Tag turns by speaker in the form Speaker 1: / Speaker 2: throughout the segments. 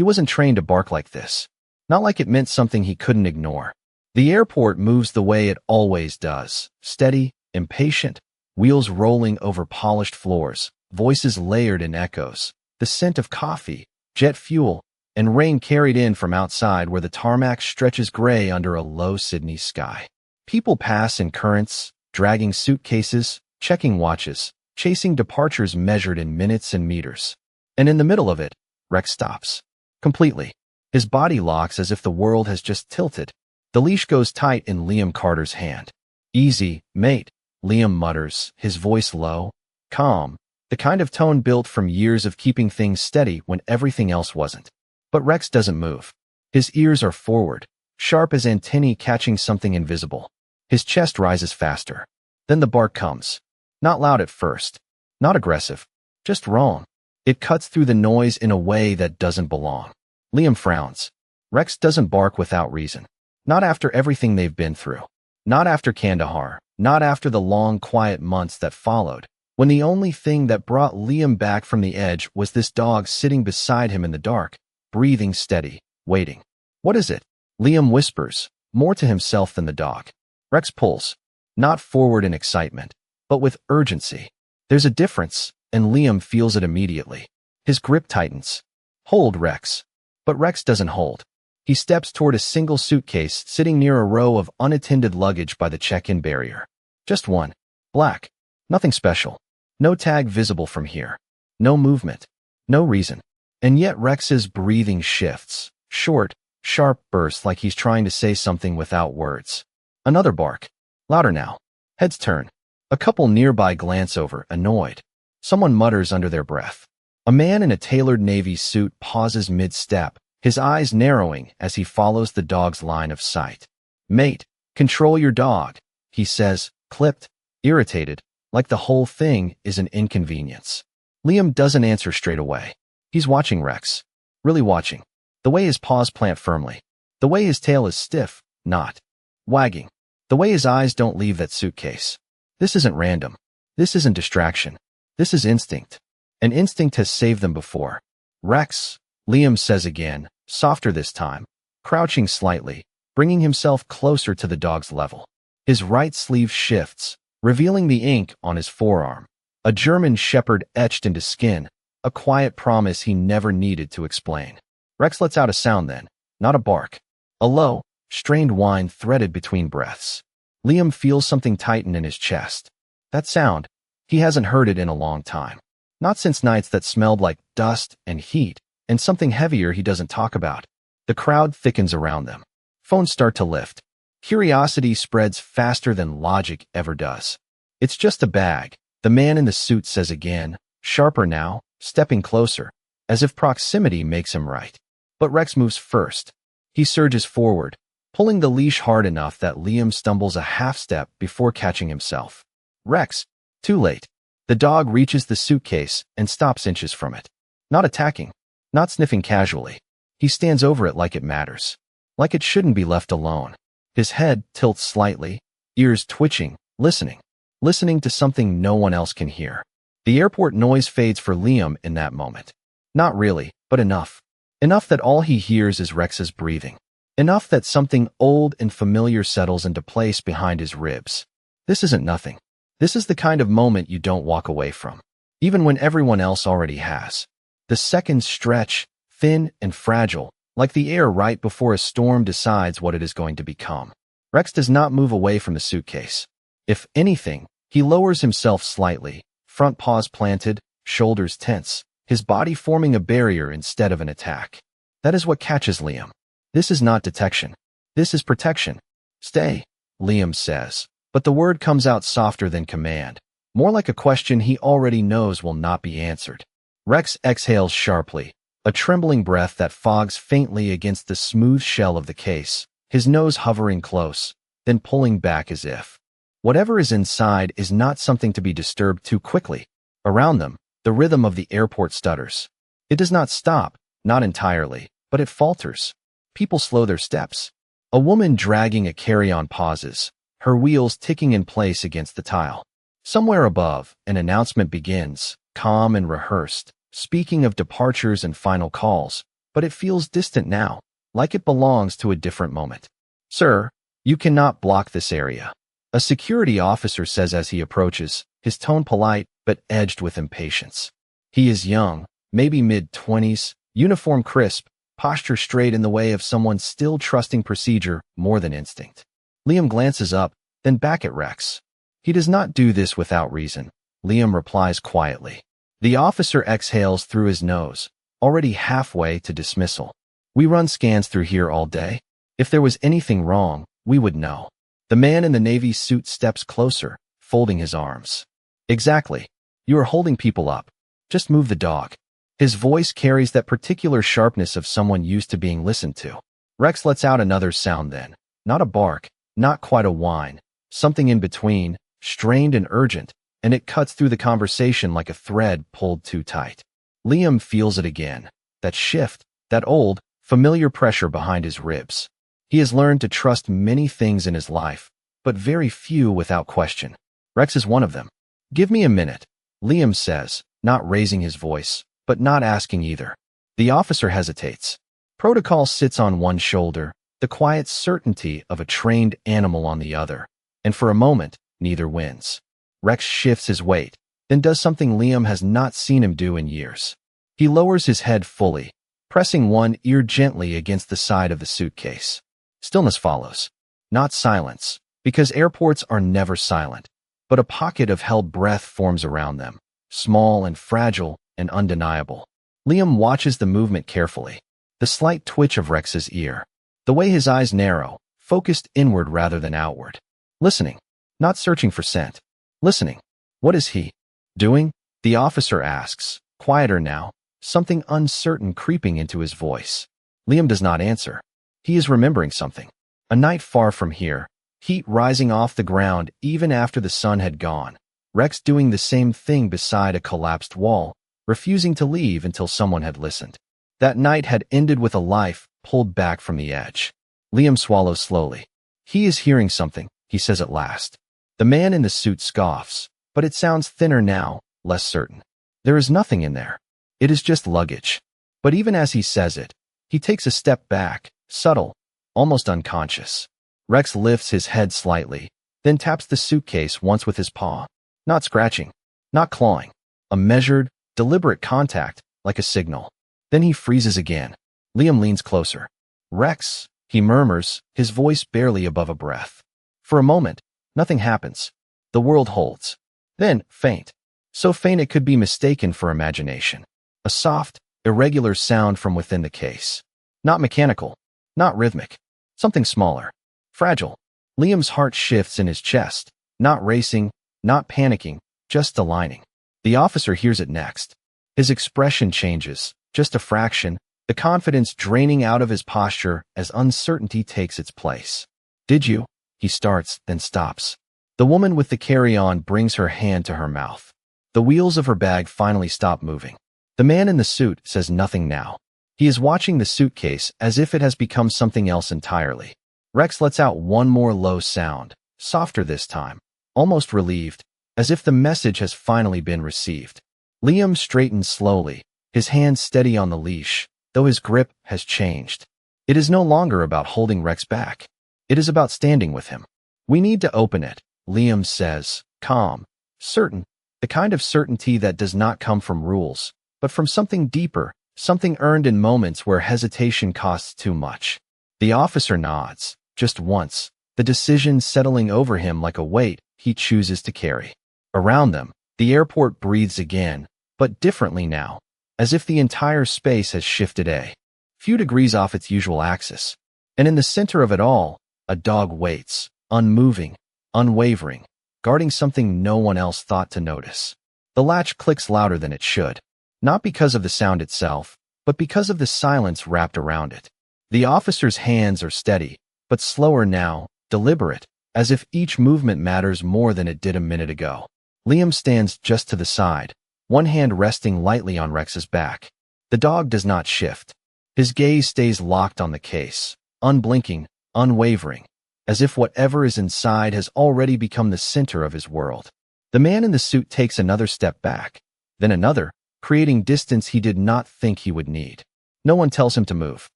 Speaker 1: He wasn't trained to bark like this. Not like it meant something he couldn't ignore. The airport moves the way it always does. Steady, impatient, wheels rolling over polished floors, voices layered in echoes, the scent of coffee, jet fuel, and rain carried in from outside where the tarmac stretches gray under a low Sydney sky. People pass in currents, dragging suitcases, checking watches, chasing departures measured in minutes and meters. And in the middle of it, Rex stops. Completely. His body locks as if the world has just tilted. The leash goes tight in Liam Carter's hand. "Easy, mate," Liam mutters, his voice low, calm, the kind of tone built from years of keeping things steady when everything else wasn't. But Rex doesn't move. His ears are forward, sharp as antennae catching something invisible. His chest rises faster. Then the bark comes. Not loud at first. Not aggressive. Just wrong. It cuts through the noise in a way that doesn't belong. Liam frowns. Rex doesn't bark without reason. Not after everything they've been through. Not after Kandahar. Not after the long, quiet months that followed, when the only thing that brought Liam back from the edge was this dog sitting beside him in the dark, breathing steady, waiting. "What is it?" Liam whispers, more to himself than the dog. Rex pulls. Not forward in excitement, but with urgency. There's a difference, and Liam feels it immediately. His grip tightens. "Hold, Rex." But Rex doesn't hold. He steps toward a single suitcase sitting near a row of unattended luggage by the check-in barrier. Just one. Black. Nothing special. No tag visible from here. No movement. No reason. And yet Rex's breathing shifts. Short, sharp bursts like he's trying to say something without words. Another bark. Louder now. Heads turn. A couple nearby glance over, annoyed. Someone mutters under their breath. A man in a tailored navy suit pauses mid-step, his eyes narrowing as he follows the dog's line of sight. "Mate, control your dog," he says, clipped, irritated, like the whole thing is an inconvenience. Liam doesn't answer straight away. He's watching Rex. Really watching. The way his paws plant firmly. The way his tail is stiff, not wagging. The way his eyes don't leave that suitcase. This isn't random. This isn't distraction. This is instinct. And instinct has saved them before. "Rex," Liam says again, softer this time, crouching slightly, bringing himself closer to the dog's level. His right sleeve shifts, revealing the ink on his forearm. A German shepherd etched into skin, a quiet promise he never needed to explain. Rex lets out a sound then, not a bark. A low, strained whine threaded between breaths. Liam feels something tighten in his chest. That sound, he hasn't heard it in a long time. Not since nights that smelled like dust and heat, and something heavier he doesn't talk about. The crowd thickens around them. Phones start to lift. Curiosity spreads faster than logic ever does. "It's just a bag," the man in the suit says again, sharper now, stepping closer, as if proximity makes him right. But Rex moves first. He surges forward, pulling the leash hard enough that Liam stumbles a half step before catching himself. Rex, too late. The dog reaches the suitcase and stops inches from it. Not attacking. Not sniffing casually. He stands over it like it matters. Like it shouldn't be left alone. His head tilts slightly, ears twitching, listening. Listening to something no one else can hear. The airport noise fades for Liam in that moment. Not really, but enough. Enough that all he hears is Rex's breathing. Enough that something old and familiar settles into place behind his ribs. This isn't nothing. This is the kind of moment you don't walk away from, even when everyone else already has. The seconds stretch, thin and fragile, like the air right before a storm decides what it is going to become. Rex does not move away from the suitcase. If anything, he lowers himself slightly, front paws planted, shoulders tense, his body forming a barrier instead of an attack. That is what catches Liam. This is not detection. This is protection. "Stay," Liam says, but the word comes out softer than command, more like a question he already knows will not be answered. Rex exhales sharply, a trembling breath that fogs faintly against the smooth shell of the case, his nose hovering close, then pulling back as if whatever is inside is not something to be disturbed too quickly. Around them, the rhythm of the airport stutters. It does not stop, not entirely, but it falters. People slow their steps. A woman dragging a carry-on pauses, her wheels ticking in place against the tile. Somewhere above, an announcement begins, calm and rehearsed, speaking of departures and final calls, but it feels distant now, like it belongs to a different moment. "Sir, you cannot block this area," a security officer says as he approaches, his tone polite but edged with impatience. He is young, maybe mid-20s, uniform crisp, posture straight in the way of someone still trusting procedure more than instinct. Liam glances up, then back at Rex. "He does not do this without reason," Liam replies quietly. The officer exhales through his nose, already halfway to dismissal. "We run scans through here all day. If there was anything wrong, we would know." The man in the Navy suit steps closer, folding his arms. "Exactly. You are holding people up. Just move the dog." His voice carries that particular sharpness of someone used to being listened to. Rex lets out another sound then. Not a bark, not quite a whine. Something in between, strained and urgent, and it cuts through the conversation like a thread pulled too tight. Liam feels it again. That shift, that old, familiar pressure behind his ribs. He has learned to trust many things in his life, but very few without question. Rex is one of them. "Give me a minute," Liam says, not raising his voice, but not asking either. The officer hesitates. Protocol sits on one shoulder, the quiet certainty of a trained animal on the other, and for a moment, neither wins. Rex shifts his weight, then does something Liam has not seen him do in years. He lowers his head fully, pressing one ear gently against the side of the suitcase. Stillness follows. Not silence, because airports are never silent, but a pocket of held breath forms around them, small and fragile and undeniable. Liam watches the movement carefully, the slight twitch of Rex's ear, the way his eyes narrow, focused inward rather than outward. Listening, not searching for scent. Listening. "What is he doing?" the officer asks, quieter now, something uncertain creeping into his voice. Liam does not answer. He is remembering something. A night far from here, heat rising off the ground even after the sun had gone. Rex doing the same thing beside a collapsed wall, refusing to leave until someone had listened. That night had ended with a life pulled back from the edge. Liam swallows slowly. "He is hearing something," he says at last. The man in the suit scoffs, but it sounds thinner now, less certain. "There is nothing in there. It is just luggage." But even as he says it, he takes a step back, subtle, almost unconscious. Rex lifts his head slightly, then taps the suitcase once with his paw. Not scratching, not clawing. A measured, deliberate contact, like a signal. Then he freezes again. Liam leans closer. "Rex," he murmurs, his voice barely above a breath. For a moment, nothing happens. The world holds. Then, faint. So faint it could be mistaken for imagination. A soft, irregular sound from within the case. Not mechanical, not rhythmic. Something smaller. Fragile. Liam's heart shifts in his chest. Not racing, not panicking, just aligning. The officer hears it next. His expression changes, just a fraction, the confidence draining out of his posture as uncertainty takes its place. "Did you?" He starts, then stops. The woman with the carry-on brings her hand to her mouth. The wheels of her bag finally stop moving. The man in the suit says nothing now. He is watching the suitcase as if it has become something else entirely. Rex lets out one more low sound, softer this time, almost relieved, as if the message has finally been received. Liam straightens slowly, his hand steady on the leash, though his grip has changed. It is no longer about holding Rex back. It is about standing with him. "We need to open it," Liam says, calm, certain, the kind of certainty that does not come from rules, but from something deeper, something earned in moments where hesitation costs too much. The officer nods, just once, the decision settling over him like a weight he chooses to carry. Around them, the airport breathes again, but differently now, as if the entire space has shifted a few degrees off its usual axis. And in the center of it all, a dog waits, unmoving, unwavering, guarding something no one else thought to notice. The latch clicks louder than it should, not because of the sound itself, but because of the silence wrapped around it. The officer's hands are steady, but slower now, deliberate, as if each movement matters more than it did a minute ago. Liam stands just to the side, one hand resting lightly on Rex's back. The dog does not shift. His gaze stays locked on the case, unblinking, unwavering, as if whatever is inside has already become the center of his world. The man in the suit takes another step back, then another, creating distance he did not think he would need. No one tells him to move.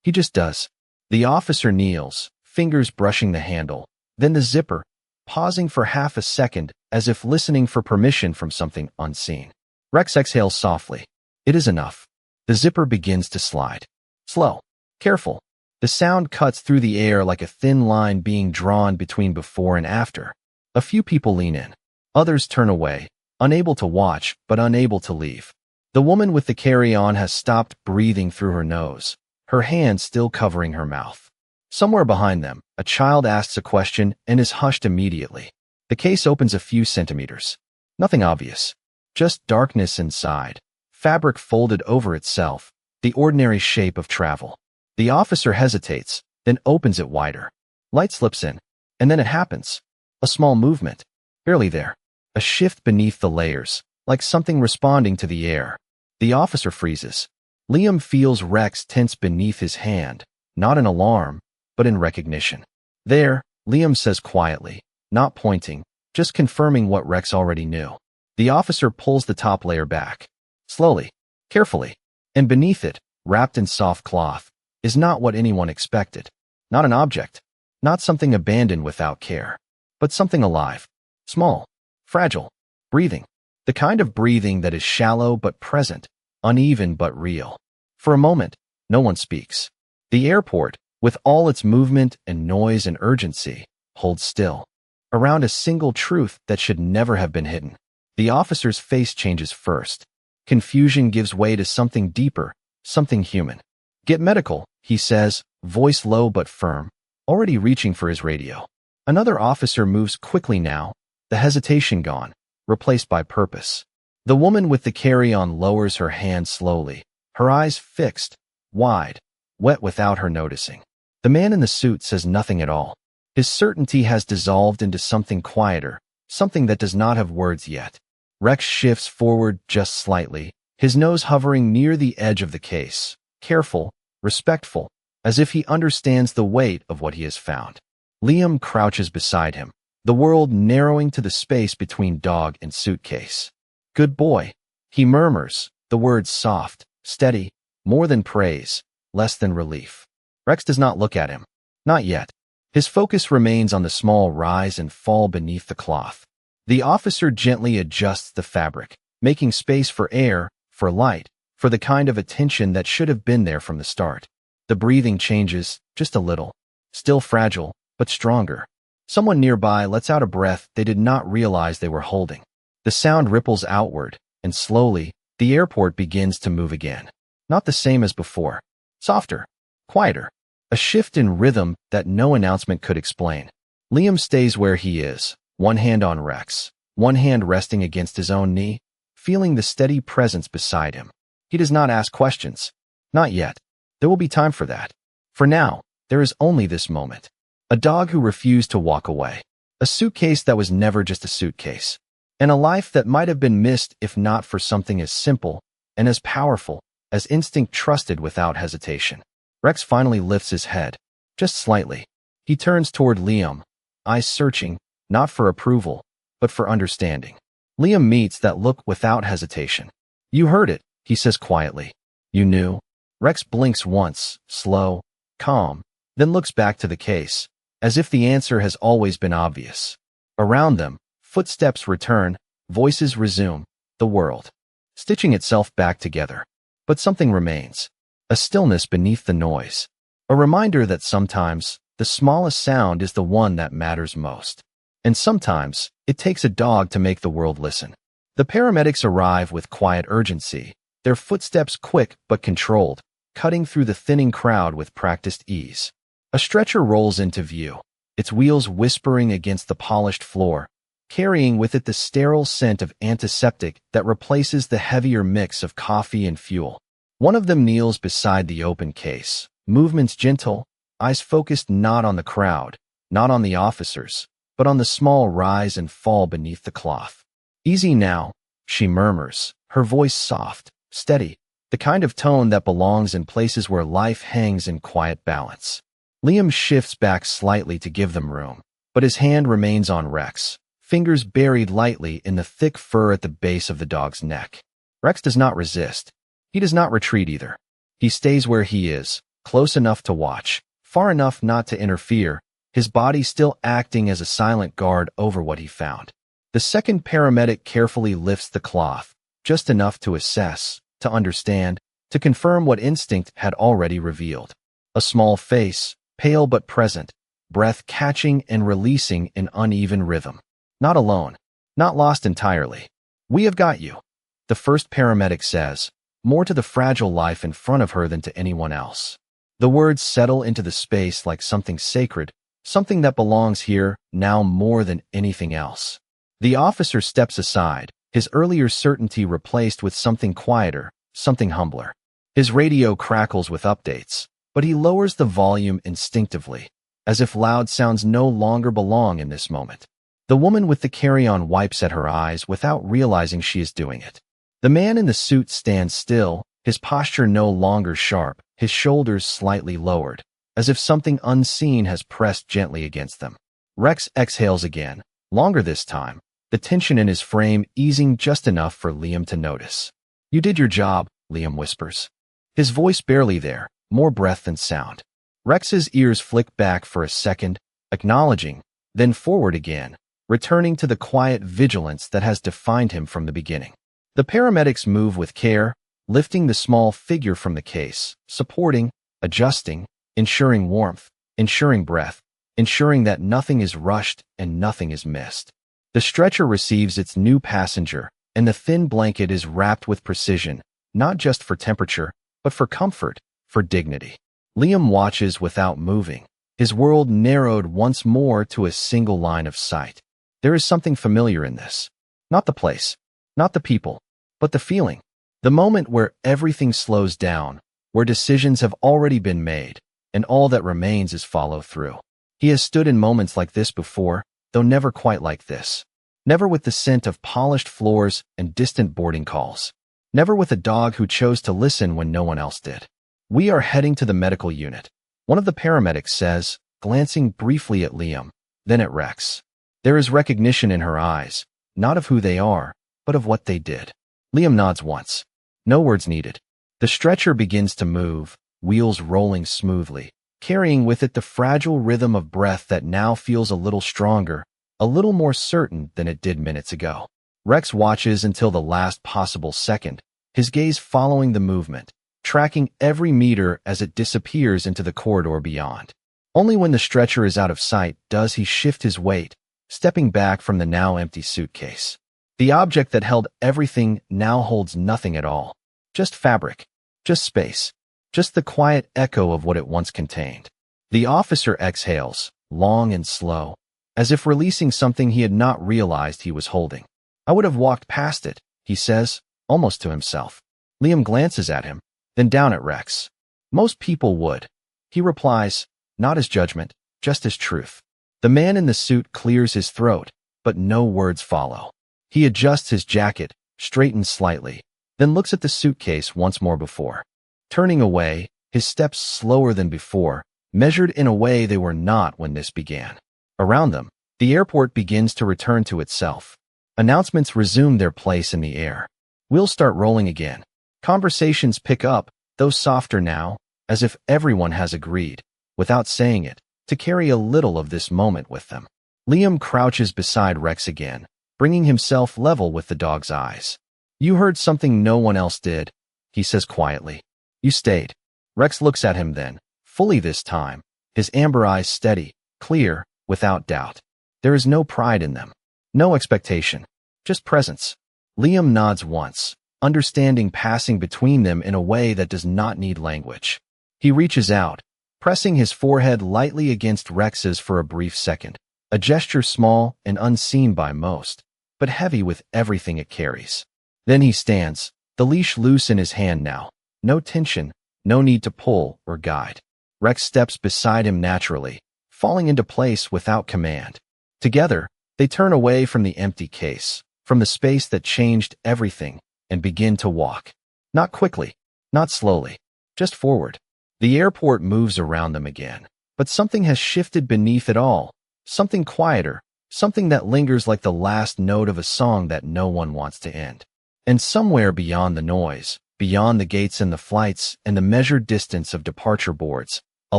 Speaker 1: He just does. The officer kneels, fingers brushing the handle, then the zipper, pausing for half a second as if listening for permission from something unseen. Rex exhales softly. It is enough. The zipper begins to slide. Slow. Careful. The sound cuts through the air like a thin line being drawn between before and after. A few people lean in. Others turn away, unable to watch but unable to leave. The woman with the carry-on has stopped breathing through her nose, her hand still covering her mouth. Somewhere behind them, a child asks a question and is hushed immediately. The case opens a few centimeters. Nothing obvious. Just darkness inside. Fabric folded over itself, the ordinary shape of travel. The officer hesitates, then opens it wider. Light slips in, and then it happens. A small movement. Barely there. A shift beneath the layers, like something responding to the air. The officer freezes. Liam feels Rex tense beneath his hand, not in alarm, but in recognition. There, Liam says quietly, not pointing, just confirming what Rex already knew. The officer pulls the top layer back. Slowly, carefully, and beneath it, wrapped in soft cloth, is not what anyone expected. Not an object, not something abandoned without care, but something alive, small, fragile, breathing. The kind of breathing that is shallow but present, uneven but real. For a moment, no one speaks. The airport, with all its movement and noise and urgency, holds still, around a single truth that should never have been hidden. The officer's face changes first. Confusion gives way to something deeper, something human. Get medical, he says, voice low but firm, already reaching for his radio. Another officer moves quickly now, the hesitation gone, replaced by purpose. The woman with the carry-on lowers her hand slowly, her eyes fixed, wide, wet without her noticing. The man in the suit says nothing at all. His certainty has dissolved into something quieter, something that does not have words yet. Rex shifts forward just slightly, his nose hovering near the edge of the case, careful, respectful, as if he understands the weight of what he has found. Liam crouches beside him, the world narrowing to the space between dog and suitcase. Good boy, he murmurs, the words soft, steady, more than praise, less than relief. Rex does not look at him. Not yet. His focus remains on the small rise and fall beneath the cloth. The officer gently adjusts the fabric, making space for air, for light, for the kind of attention that should have been there from the start. The breathing changes, just a little. Still fragile, but stronger. Someone nearby lets out a breath they did not realize they were holding. The sound ripples outward, and slowly, the airport begins to move again. Not the same as before. Softer. Quieter. A shift in rhythm that no announcement could explain. Liam stays where he is, one hand on Rex, one hand resting against his own knee, feeling the steady presence beside him. He does not ask questions. Not yet. There will be time for that. For now, there is only this moment. A dog who refused to walk away. A suitcase that was never just a suitcase. And a life that might have been missed if not for something as simple and as powerful as instinct trusted without hesitation. Rex finally lifts his head, just slightly. He turns toward Liam, eyes searching, not for approval, but for understanding. Liam meets that look without hesitation. You heard it, he says quietly. You knew? Rex blinks once, slow, calm, then looks back to the case, as if the answer has always been obvious. Around them, footsteps return, voices resume, the world, stitching itself back together. But something remains. A stillness beneath the noise. A reminder that sometimes, the smallest sound is the one that matters most. And sometimes, it takes a dog to make the world listen. The paramedics arrive with quiet urgency, their footsteps quick but controlled, cutting through the thinning crowd with practiced ease. A stretcher rolls into view, its wheels whispering against the polished floor, carrying with it the sterile scent of antiseptic that replaces the heavier mix of coffee and fuel. One of them kneels beside the open case, movements gentle, eyes focused not on the crowd, not on the officers, but on the small rise and fall beneath the cloth. Easy now, she murmurs, her voice soft, steady, the kind of tone that belongs in places where life hangs in quiet balance. Liam shifts back slightly to give them room, but his hand remains on Rex, fingers buried lightly in the thick fur at the base of the dog's neck. Rex does not resist. He does not retreat either. He stays where he is, close enough to watch, far enough not to interfere, his body still acting as a silent guard over what he found. The second paramedic carefully lifts the cloth, just enough to assess, to understand, to confirm what instinct had already revealed. A small face, pale but present, breath catching and releasing in uneven rhythm. Not alone. Not lost entirely. "We have got you," the first paramedic says, more to the fragile life in front of her than to anyone else. The words settle into the space like something sacred, something that belongs here now more than anything else. The officer steps aside, his earlier certainty replaced with something quieter, something humbler. His radio crackles with updates, but he lowers the volume instinctively, as if loud sounds no longer belong in this moment. The woman with the carry-on wipes at her eyes without realizing she is doing it. The man in the suit stands still, his posture no longer sharp, his shoulders slightly lowered, as if something unseen has pressed gently against them. Rex exhales again, longer this time, the tension in his frame easing just enough for Liam to notice. "You did your job," Liam whispers. His voice barely there, more breath than sound. Rex's ears flick back for a second, acknowledging, then forward again, returning to the quiet vigilance that has defined him from the beginning. The paramedics move with care, lifting the small figure from the case, supporting, adjusting, ensuring warmth, ensuring breath, ensuring that nothing is rushed and nothing is missed. The stretcher receives its new passenger, and the thin blanket is wrapped with precision, not just for temperature, but for comfort, for dignity. Liam watches without moving, his world narrowed once more to a single line of sight. There is something familiar in this. Not the place, not the people, but the feeling. The moment where everything slows down, where decisions have already been made, and all that remains is follow through. He has stood in moments like this before, though never quite like this. Never with the scent of polished floors and distant boarding calls. Never with a dog who chose to listen when no one else did. "We are heading to the medical unit," one of the paramedics says, glancing briefly at Liam, then at Rex. There is recognition in her eyes, not of who they are, but of what they did. Liam nods once. No words needed. The stretcher begins to move, wheels rolling smoothly, carrying with it the fragile rhythm of breath that now feels a little stronger, a little more certain than it did minutes ago. Rex watches until the last possible second, his gaze following the movement, tracking every meter as it disappears into the corridor beyond. Only when the stretcher is out of sight does he shift his weight, stepping back from the now empty suitcase. The object that held everything now holds nothing at all. Just fabric, just space, just the quiet echo of what it once contained. The officer exhales, long and slow, as if releasing something he had not realized he was holding. "I would have walked past it," he says, almost to himself. Liam glances at him, then down at Rex. "Most people would," he replies, not as judgment, just as truth. The man in the suit clears his throat, but no words follow. He adjusts his jacket, straightens slightly, then looks at the suitcase once more before. Turning away, his steps slower than before, measured in a way they were not when this began. Around them, the airport begins to return to itself. Announcements resume their place in the air. Wheels start rolling again. Conversations pick up, though softer now, as if everyone has agreed, without saying it, to carry a little of this moment with them. Liam crouches beside Rex again, bringing himself level with the dog's eyes. "You heard something no one else did," he says quietly. "You stayed." Rex looks at him then, fully this time, his amber eyes steady, clear, without doubt. There is no pride in them, no expectation, just presence. Liam nods once, understanding passing between them in a way that does not need language. He reaches out, pressing his forehead lightly against Rex's for a brief second, a gesture small and unseen by most, but heavy with everything it carries. Then he stands, the leash loose in his hand now, no tension, no need to pull or guide. Rex steps beside him naturally, falling into place without command. Together, they turn away from the empty case, from the space that changed everything, and begin to walk. Not quickly, not slowly, just forward. The airport moves around them again, but something has shifted beneath it all, something quieter, something that lingers like the last note of a song that no one wants to end. And somewhere beyond the noise, beyond the gates and the flights and the measured distance of departure boards, a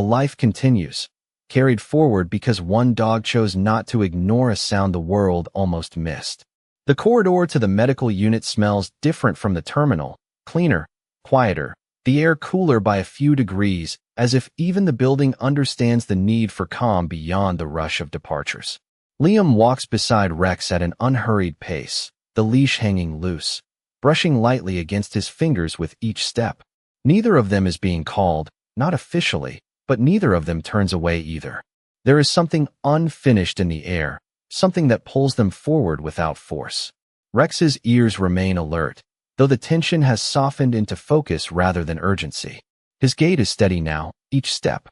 Speaker 1: life continues, carried forward because one dog chose not to ignore a sound the world almost missed. The corridor to the medical unit smells different from the terminal, cleaner, quieter, the air cooler by a few degrees, as if even the building understands the need for calm beyond the rush of departures. Liam walks beside Rex at an unhurried pace, the leash hanging loose, brushing lightly against his fingers with each step. Neither of them is being called, not officially, but neither of them turns away either. There is something unfinished in the air, something that pulls them forward without force. Rex's ears remain alert, though the tension has softened into focus rather than urgency. His gait is steady now, each step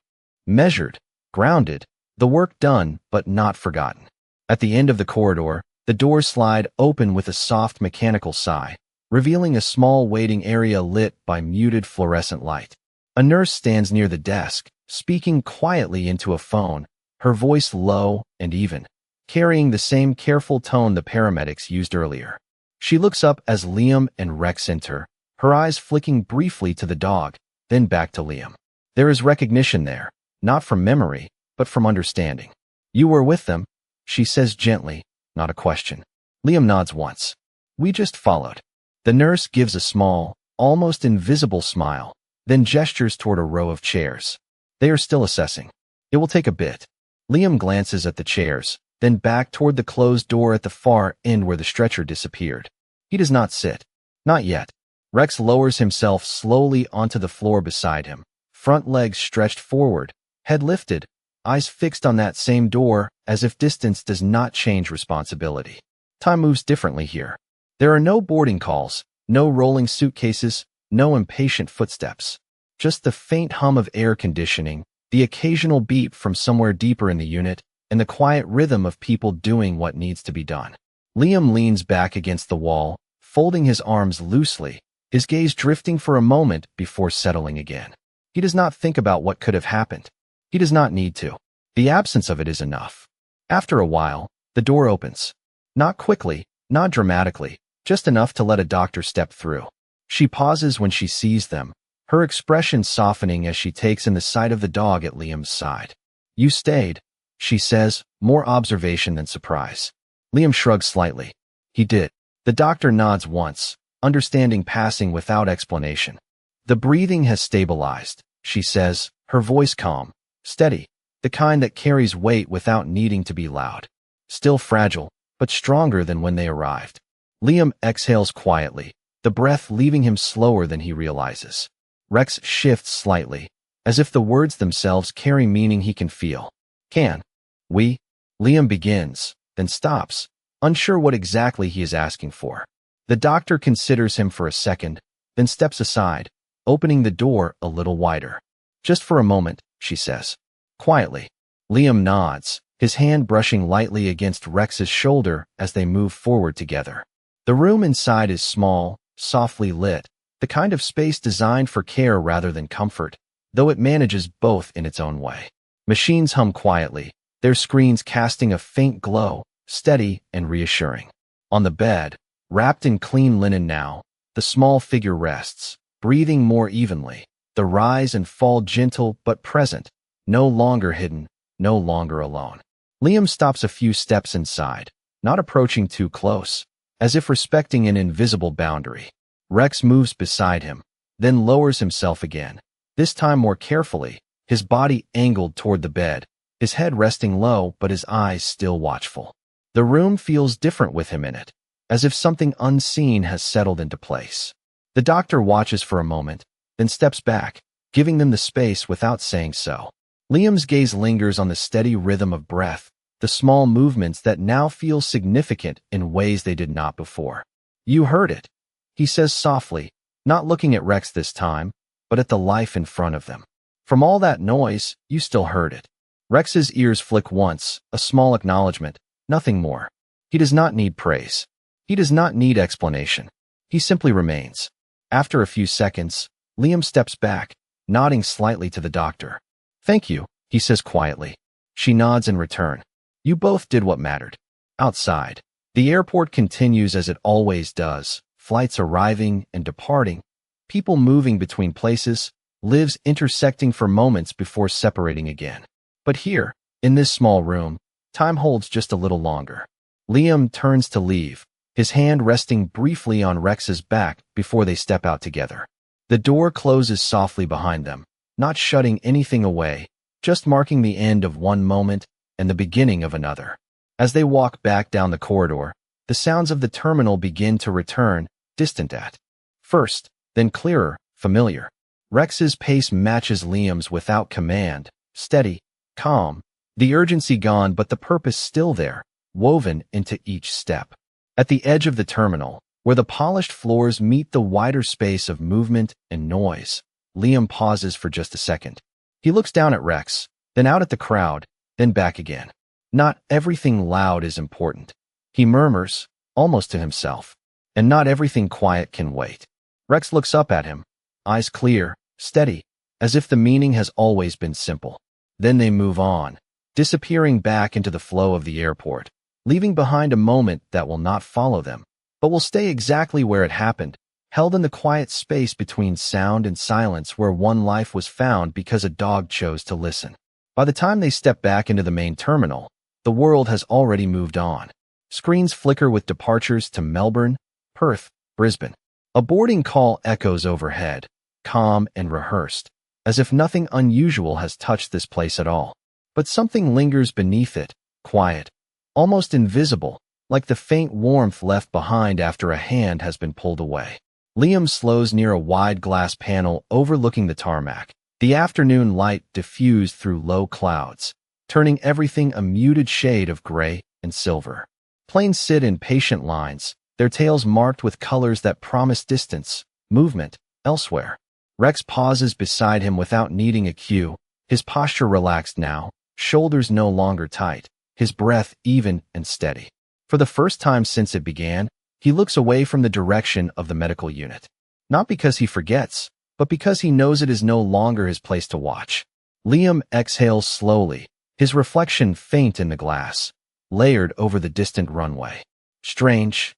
Speaker 1: measured, grounded, the work done but not forgotten. At the end of the corridor, the doors slide open with a soft mechanical sigh, revealing a small waiting area lit by muted fluorescent light. A nurse stands near the desk, speaking quietly into a phone, her voice low and even, carrying the same careful tone the paramedics used earlier. She looks up as Liam and Rex enter, her eyes flicking briefly to the dog, then back to Liam. There is recognition there, not from memory, but from understanding. "You were with them," she says gently, not a question. Liam nods once. "We just followed." The nurse gives a small, almost invisible smile, then gestures toward a row of chairs. They are still assessing. It will take a bit. Liam glances at the chairs, then back toward the closed door at the far end where the stretcher disappeared. He does not sit. Not yet. Rex lowers himself slowly onto the floor beside him, front legs stretched forward, head lifted, eyes fixed on that same door, as if distance does not change responsibility. Time moves differently here. There are no boarding calls, no rolling suitcases, no impatient footsteps. Just the faint hum of air conditioning, the occasional beep from somewhere deeper in the unit, and the quiet rhythm of people doing what needs to be done. Liam leans back against the wall, folding his arms loosely, his gaze drifting for a moment before settling again. He does not think about what could have happened. He does not need to. The absence of it is enough. After a while, the door opens. Not quickly, not dramatically, just enough to let a doctor step through. She pauses when she sees them, her expression softening as she takes in the sight of the dog at Liam's side. "You stayed," she says, more observation than surprise. Liam shrugs slightly. "He did." The doctor nods once, understanding passing without explanation. "The breathing has stabilized," she says, her voice calm, steady, the kind that carries weight without needing to be loud. Still fragile, but stronger than when they arrived. Liam exhales quietly, the breath leaving him slower than he realizes. Rex shifts slightly, as if the words themselves carry meaning he can feel. "Can we?" Liam begins, then stops, unsure what exactly he is asking for. The doctor considers him for a second, then steps aside, opening the door a little wider. "Just for a moment," she says. Quietly. Liam nods, his hand brushing lightly against Rex's shoulder as they move forward together. The room inside is small, softly lit, the kind of space designed for care rather than comfort, though it manages both in its own way. Machines hum quietly, their screens casting a faint glow, steady and reassuring. On the bed, wrapped in clean linen now, the small figure rests, breathing more evenly, the rise and fall gentle but present, no longer hidden, no longer alone. Liam stops a few steps inside, not approaching too close, as if respecting an invisible boundary. Rex moves beside him, then lowers himself again, this time more carefully, his body angled toward the bed, his head resting low but his eyes still watchful. The room feels different with him in it, as if something unseen has settled into place. The doctor watches for a moment, then steps back, giving them the space without saying so. Liam's gaze lingers on the steady rhythm of breath, the small movements that now feel significant in ways they did not before. "You heard it," he says softly, not looking at Rex this time, but at the life in front of them. "From all that noise, you still heard it." Rex's ears flick once, a small acknowledgement, nothing more. He does not need praise. He does not need explanation. He simply remains. After a few seconds, Liam steps back, nodding slightly to the doctor. "Thank you," he says quietly. She nods in return. "You both did what mattered." Outside, the airport continues as it always does, flights arriving and departing, People moving between places, lives intersecting for moments before separating again. But here, in this small room, time holds just a little longer. Liam turns to leave, his hand resting briefly on Rex's back before they step out together. The door closes softly behind them, not shutting anything away, just marking the end of one moment and the beginning of another. As they walk back down the corridor, the sounds of the terminal begin to return, distant at first, then clearer, familiar. Rex's pace matches Liam's without command, steady, calm, the urgency gone but the purpose still there, woven into each step. At the edge of the terminal, where the polished floors meet the wider space of movement and noise, Liam pauses for just a second. He looks down at Rex, then out at the crowd, then back again. Not everything loud is important, he murmurs, almost to himself, and not everything quiet can wait. Rex looks up at him, eyes clear, steady, as if the meaning has always been simple. Then they move on, disappearing back into the flow of the airport, leaving behind a moment that will not follow them, but will stay exactly where it happened, held in the quiet space between sound and silence where one life was found because a dog chose to listen. By the time they step back into the main terminal, the world has already moved on. Screens flicker with departures to Melbourne, Perth, Brisbane. A boarding call echoes overhead, calm and rehearsed, as if nothing unusual has touched this place at all. But something lingers beneath it, quiet, almost invisible, like the faint warmth left behind after a hand has been pulled away. Liam slows near a wide glass panel overlooking the tarmac, the afternoon light diffused through low clouds, turning everything a muted shade of gray and silver. Planes sit in patient lines, their tails marked with colors that promise distance, movement, elsewhere. Rex pauses beside him without needing a cue, his posture relaxed now, shoulders no longer tight, his breath even and steady. For the first time since it began, he looks away from the direction of the medical unit. Not because he forgets, but because he knows it is no longer his place to watch. Liam exhales slowly, his reflection faint in the glass, layered over the distant runway. Strange,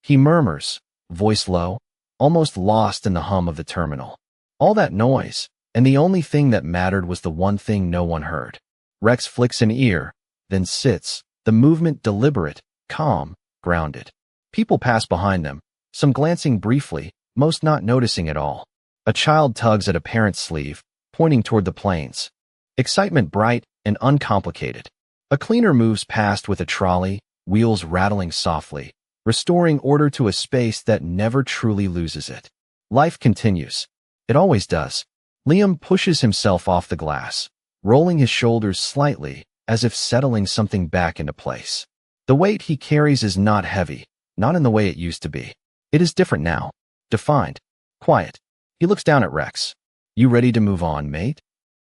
Speaker 1: he murmurs, voice low, almost lost in the hum of the terminal. All that noise, and the only thing that mattered was the one thing no one heard. Rex flicks an ear, then sits, the movement deliberate, calm, grounded. People pass behind them, some glancing briefly, most not noticing at all. A child tugs at a parent's sleeve, pointing toward the planes. Excitement bright and uncomplicated. A cleaner moves past with a trolley, wheels rattling softly, restoring order to a space that never truly loses it. Life continues. It always does. Liam pushes himself off the glass, rolling his shoulders slightly, as if settling something back into place. The weight he carries is not heavy, not in the way it used to be. It is different now. Defined. Quiet. He looks down at Rex. You ready to move on, mate?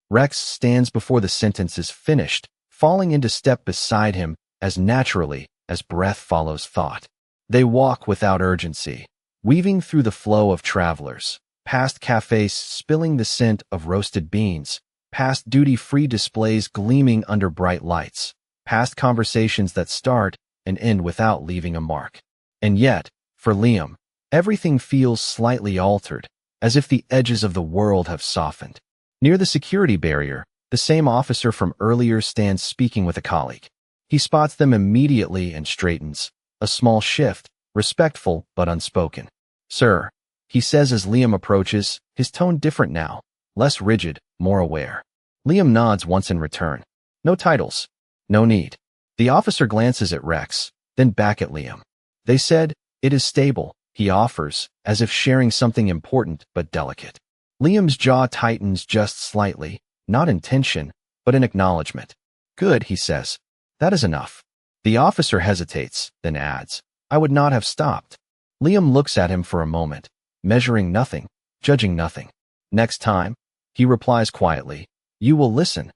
Speaker 1: Rex stands before the sentence is finished, falling into step beside him as naturally as breath follows thought. They walk without urgency, weaving through the flow of travelers, past cafes spilling the scent of roasted beans, past duty-free displays gleaming under bright lights, past conversations that start and end without leaving a mark. And yet, for Liam, everything feels slightly altered, as if the edges of the world have softened. Near the security barrier, the same officer from earlier stands speaking with a colleague. He spots them immediately and straightens. A small shift, respectful but unspoken. Sir, he says as Liam approaches, his tone different now, less rigid, more aware. Liam nods once in return. No titles. No need. The officer glances at Rex, then back at Liam. They said, it is stable, he offers, as if sharing something important but delicate. Liam's jaw tightens just slightly, not in tension, but in acknowledgement. Good, he says. That is enough. The officer hesitates, then adds, I would not have stopped. Liam looks at him for a moment, measuring nothing, judging nothing. Next time, he replies quietly, you will listen.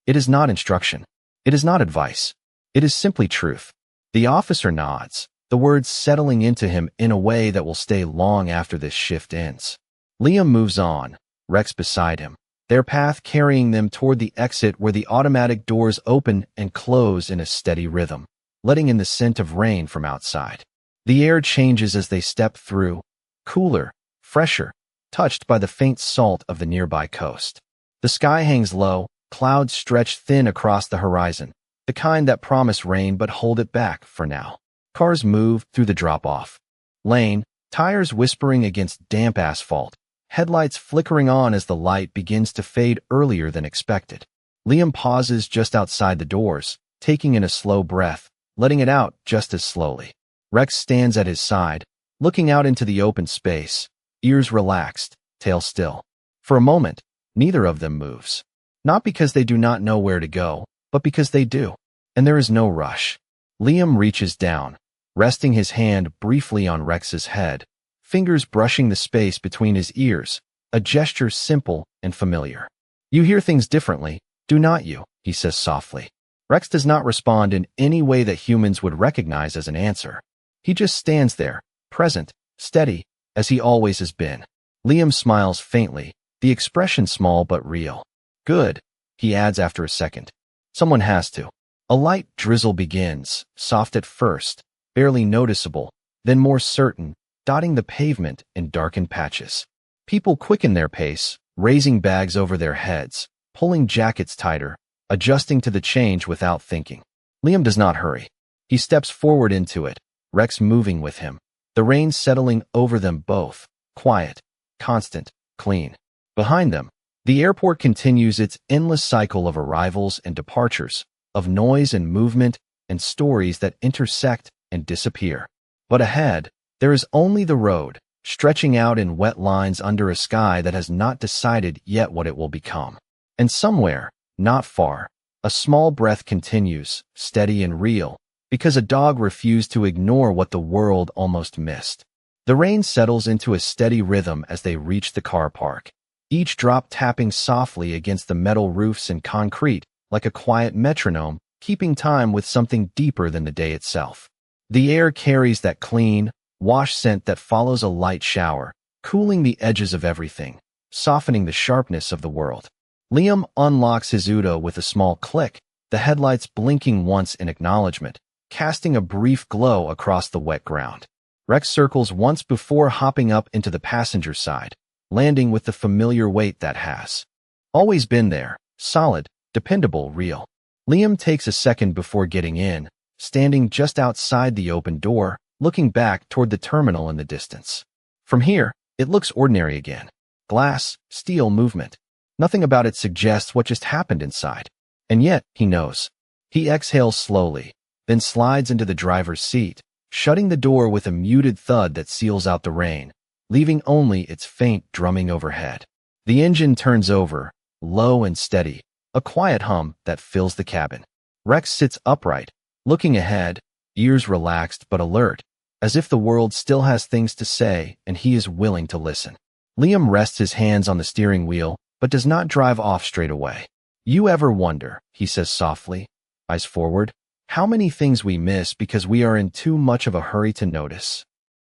Speaker 1: It is not instruction. It is not advice. It is simply truth. The officer nods, the words settling into him in a way that will stay long after this shift ends. Liam moves on, Rex beside him, their path carrying them toward the exit where the automatic doors open and close in a steady rhythm, letting in the scent of rain from outside. The air changes as they step through, cooler, fresher, touched by the faint salt of the nearby coast. The sky hangs low, clouds stretch thin across the horizon, the kind that promise rain but hold it back for now. Cars move through the drop-off lane, tires whispering against damp asphalt, headlights flickering on as the light begins to fade earlier than expected. Liam pauses just outside the doors, taking in a slow breath, letting it out just as slowly. Rex stands at his side, looking out into the open space, ears relaxed, tail still. For a moment, neither of them moves. Not because they do not know where to go, but because they do. And there is no rush. Liam reaches down, resting his hand briefly on Rex's head, fingers brushing the space between his ears, a gesture simple and familiar. "You hear things differently, do not you?" he says softly. Rex does not respond in any way that humans would recognize as an answer. He just stands there, present, steady, as he always has been. Liam smiles faintly, the expression small but real. "Good," he adds after a second. "Someone has to." A light drizzle begins, soft at first, barely noticeable, then more certain, dotting the pavement in darkened patches. People quicken their pace, raising bags over their heads, pulling jackets tighter, adjusting to the change without thinking. Liam does not hurry. He steps forward into it, Rex moving with him, the rain settling over them both, quiet, constant, clean. Behind them, the airport continues its endless cycle of arrivals and departures, of noise and movement and stories that intersect and disappear. But ahead, there is only the road, stretching out in wet lines under a sky that has not decided yet what it will become. And somewhere, not far, a small breath continues, steady and real, because a dog refused to ignore what the world almost missed. The rain settles into a steady rhythm as they reach the car park, each drop tapping softly against the metal roofs and concrete, like a quiet metronome, keeping time with something deeper than the day itself. The air carries that clean, wash scent that follows a light shower, cooling the edges of everything, softening the sharpness of the world. Liam unlocks his Udo with a small click, the headlights blinking once in acknowledgement, casting a brief glow across the wet ground. Rex circles once before hopping up into the passenger side, landing with the familiar weight that has always been there, solid, dependable, real. Liam takes a second before getting in, standing just outside the open door, looking back toward the terminal in the distance. From here, it looks ordinary again. Glass, steel movement. Nothing about it suggests what just happened inside. And yet, he knows. He exhales slowly, then slides into the driver's seat, shutting the door with a muted thud that seals out the rain, leaving only its faint drumming overhead. The engine turns over, low and steady, a quiet hum that fills the cabin. Rex sits upright, looking ahead, ears relaxed but alert, as if the world still has things to say and he is willing to listen. Liam rests his hands on the steering wheel, but does not drive off straight away. "You ever wonder," he says softly, eyes forward, "how many things we miss because we are in too much of a hurry to notice?"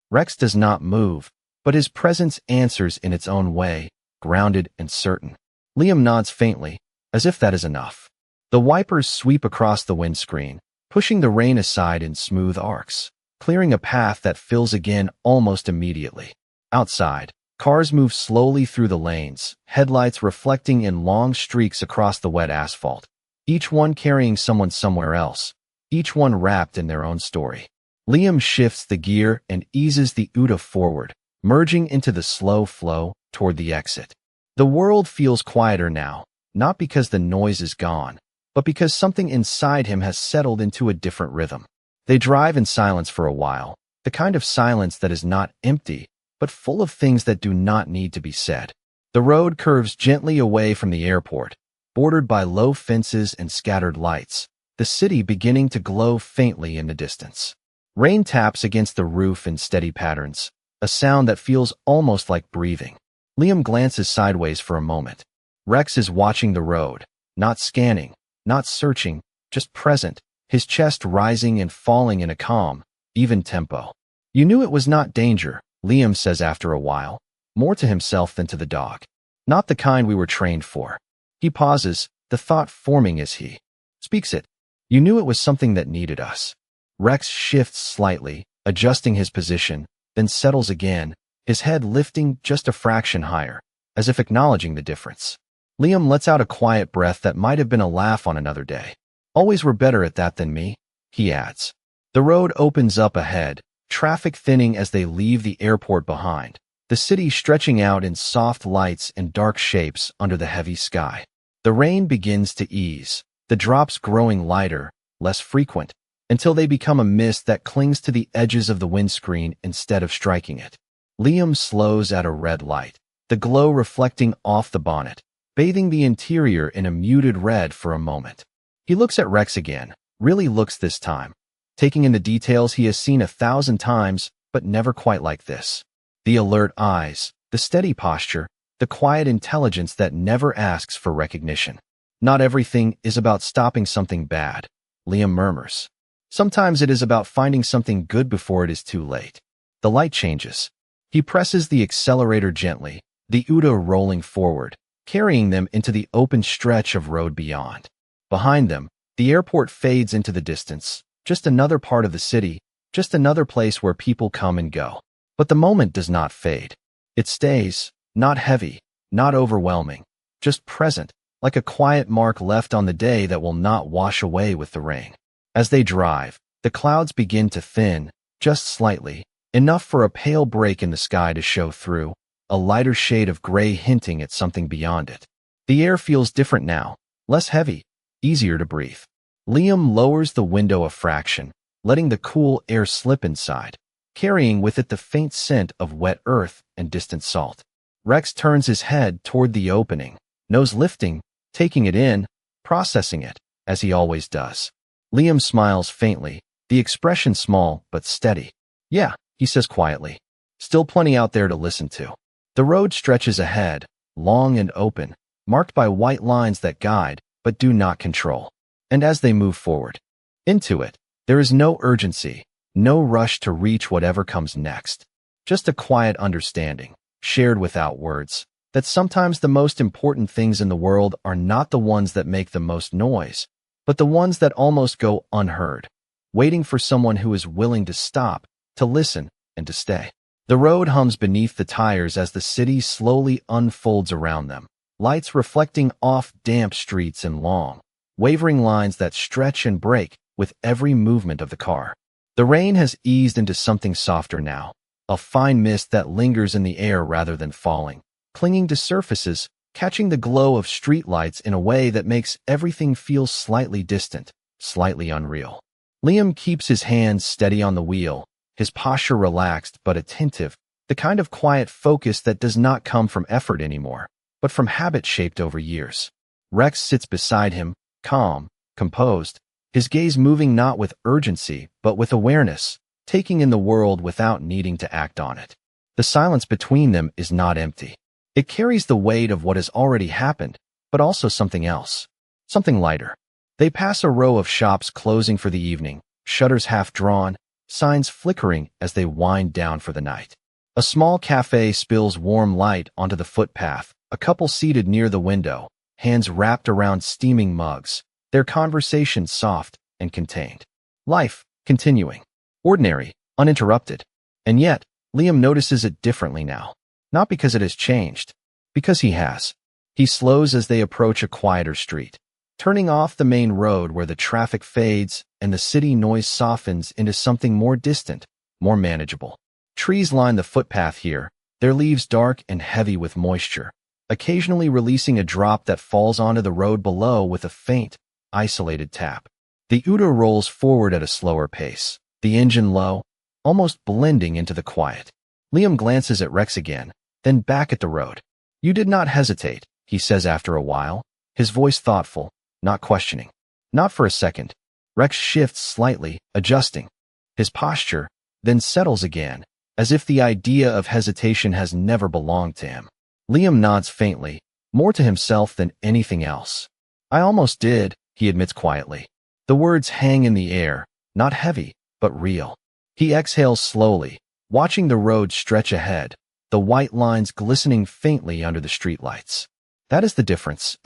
Speaker 1: Rex does not move, but his presence answers in its own way, grounded and certain. Liam nods faintly, as if that is enough. The wipers sweep across the windscreen, pushing the rain aside in smooth arcs, clearing a path that fills again almost immediately. Outside, cars move slowly through the lanes, headlights reflecting in long streaks across the wet asphalt, each one carrying someone somewhere else, each one wrapped in their own story. Liam shifts the gear and eases the Uda forward, merging into the slow flow toward the exit. The world feels quieter now, not because the noise is gone, but because something inside him has settled into a different rhythm. They drive in silence for a while, the kind of silence that is not empty, but full of things that do not need to be said. The road curves gently away from the airport, bordered by low fences and scattered lights, the city beginning to glow faintly in the distance. Rain taps against the roof in steady patterns, a sound that feels almost like breathing. Liam glances sideways for a moment. Rex is watching the road, not scanning, not searching, just present, his chest rising and falling in a calm, even tempo. "You knew it was not danger," Liam says after a while, more to himself than to the dog. "Not the kind we were trained for." He pauses, the thought forming as he speaks it. "You knew it was something that needed us." Rex shifts slightly, adjusting his position, then settles again, his head lifting just a fraction higher, as if acknowledging the difference. Liam lets out a quiet breath that might have been a laugh on another day. Always were better at that than me, he adds. The road opens up ahead, traffic thinning as they leave the airport behind, the city stretching out in soft lights and dark shapes under the heavy sky. The rain begins to ease, the drops growing lighter, less frequent, until they become a mist that clings to the edges of the windscreen instead of striking it. Liam slows at a red light, the glow reflecting off the bonnet, bathing the interior in a muted red for a moment. He looks at Rex again, really looks this time, taking in the details he has seen 1,000 times, but never quite like this. The alert eyes, the steady posture, the quiet intelligence that never asks for recognition. Not everything is about stopping something bad, Liam murmurs. Sometimes it is about finding something good before it is too late. The light changes. He presses the accelerator gently, the Uda rolling forward, carrying them into the open stretch of road beyond. Behind them, the airport fades into the distance, just another part of the city, just another place where people come and go. But the moment does not fade. It stays, not heavy, not overwhelming, just present, like a quiet mark left on the day that will not wash away with the rain. As they drive, the clouds begin to thin, just slightly, enough for a pale break in the sky to show through, a lighter shade of gray hinting at something beyond it. The air feels different now, less heavy, easier to breathe. Liam lowers the window a fraction, letting the cool air slip inside, carrying with it the faint scent of wet earth and distant salt. Rex turns his head toward the opening, nose lifting, taking it in, processing it, as he always does. Liam smiles faintly, the expression small but steady. Yeah, he says quietly. Still plenty out there to listen to. The road stretches ahead, long and open, marked by white lines that guide, but do not control. And as they move forward, into it, there is no urgency, no rush to reach whatever comes next. Just a quiet understanding, shared without words, that sometimes the most important things in the world are not the ones that make the most noise, but the ones that almost go unheard, waiting for someone who is willing to stop, to listen, and to stay. The road hums beneath the tires as the city slowly unfolds around them, lights reflecting off damp streets and long, wavering lines that stretch and break with every movement of the car. The rain has eased into something softer now, a fine mist that lingers in the air rather than falling, clinging to surfaces, catching the glow of streetlights in a way that makes everything feel slightly distant, slightly unreal. Liam keeps his hands steady on the wheel, his posture relaxed but attentive, the kind of quiet focus that does not come from effort anymore, but from habit shaped over years. Rex sits beside him, calm, composed, his gaze moving not with urgency but with awareness, taking in the world without needing to act on it. The silence between them is not empty. It carries the weight of what has already happened, but also something else, something lighter. They pass a row of shops closing for the evening, shutters half drawn, signs flickering as they wind down for the night. A small cafe spills warm light onto the footpath, a couple seated near the window, hands wrapped around steaming mugs, their conversation soft and contained. Life, continuing. Ordinary, uninterrupted. And yet, Liam notices it differently now. Not because it has changed, because he has. He slows as they approach a quieter street, turning off the main road where the traffic fades and the city noise softens into something more distant, more manageable. Trees line the footpath here, their leaves dark and heavy with moisture, occasionally releasing a drop that falls onto the road below with a faint, isolated tap. The Uda rolls forward at a slower pace, the engine low, almost blending into the quiet. Liam glances at Rex again, then back at the road. You did not hesitate, he says after a while, his voice thoughtful, not questioning. Not for a second. Rex shifts slightly, adjusting. His posture, then settles again, as if the idea of hesitation has never belonged to him. Liam nods faintly, more to himself than anything else. I almost did, he admits quietly. The words hang in the air, not heavy, but real. He exhales slowly, watching the road stretch ahead, the white lines glistening faintly under the streetlights. That is the difference,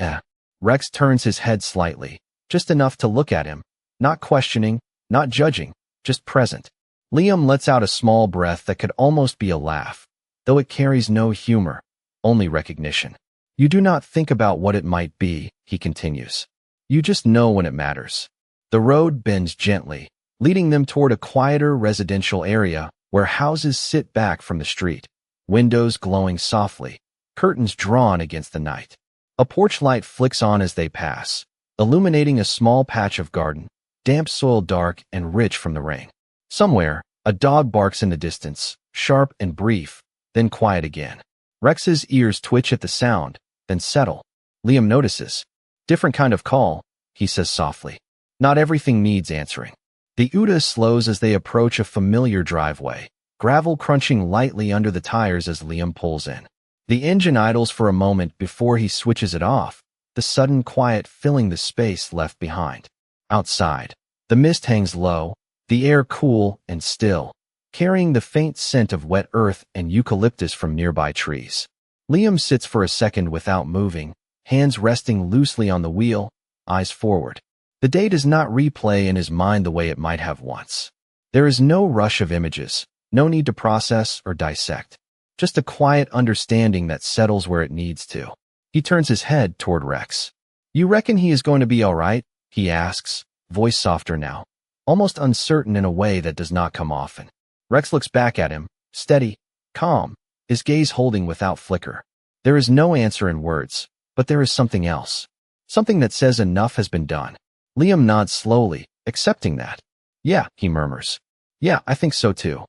Speaker 1: Rex turns his head slightly, just enough to look at him, not questioning, not judging, just present. Liam lets out a small breath that could almost be a laugh. though it carries no humor, only recognition. You do not think about what it might be, he continues. You just know when it matters. The road bends gently, leading them toward a quieter residential area where houses sit back from the street, windows glowing softly, curtains drawn against the night. A porch light flicks on as they pass, illuminating a small patch of garden, damp soil dark and rich from the rain. Somewhere, a dog barks in the distance, sharp and brief, then quiet again. Rex's ears twitch at the sound, then settle. Liam notices. Different kind of call, he says softly. Not everything needs answering. The Uda slows as they approach a familiar driveway, gravel crunching lightly under the tires as Liam pulls in. The engine idles for a moment before he switches it off, the sudden quiet filling the space left behind. Outside, the mist hangs low, the air cool and still, carrying the faint scent of wet earth and eucalyptus from nearby trees. Liam sits for a second without moving, hands resting loosely on the wheel, eyes forward. The day does not replay in his mind the way it might have once. There is no rush of images, no need to process or dissect. Just a quiet understanding that settles where it needs to. He turns his head toward Rex. You reckon he is going to be all right? He asks, voice softer now, almost uncertain in a way that does not come often. Rex looks back at him, steady, calm, his gaze holding without flicker. There is no answer in words, but there is something else. Something that says enough has been done. Liam nods slowly, accepting that. Yeah, he murmurs. Yeah, I think so too.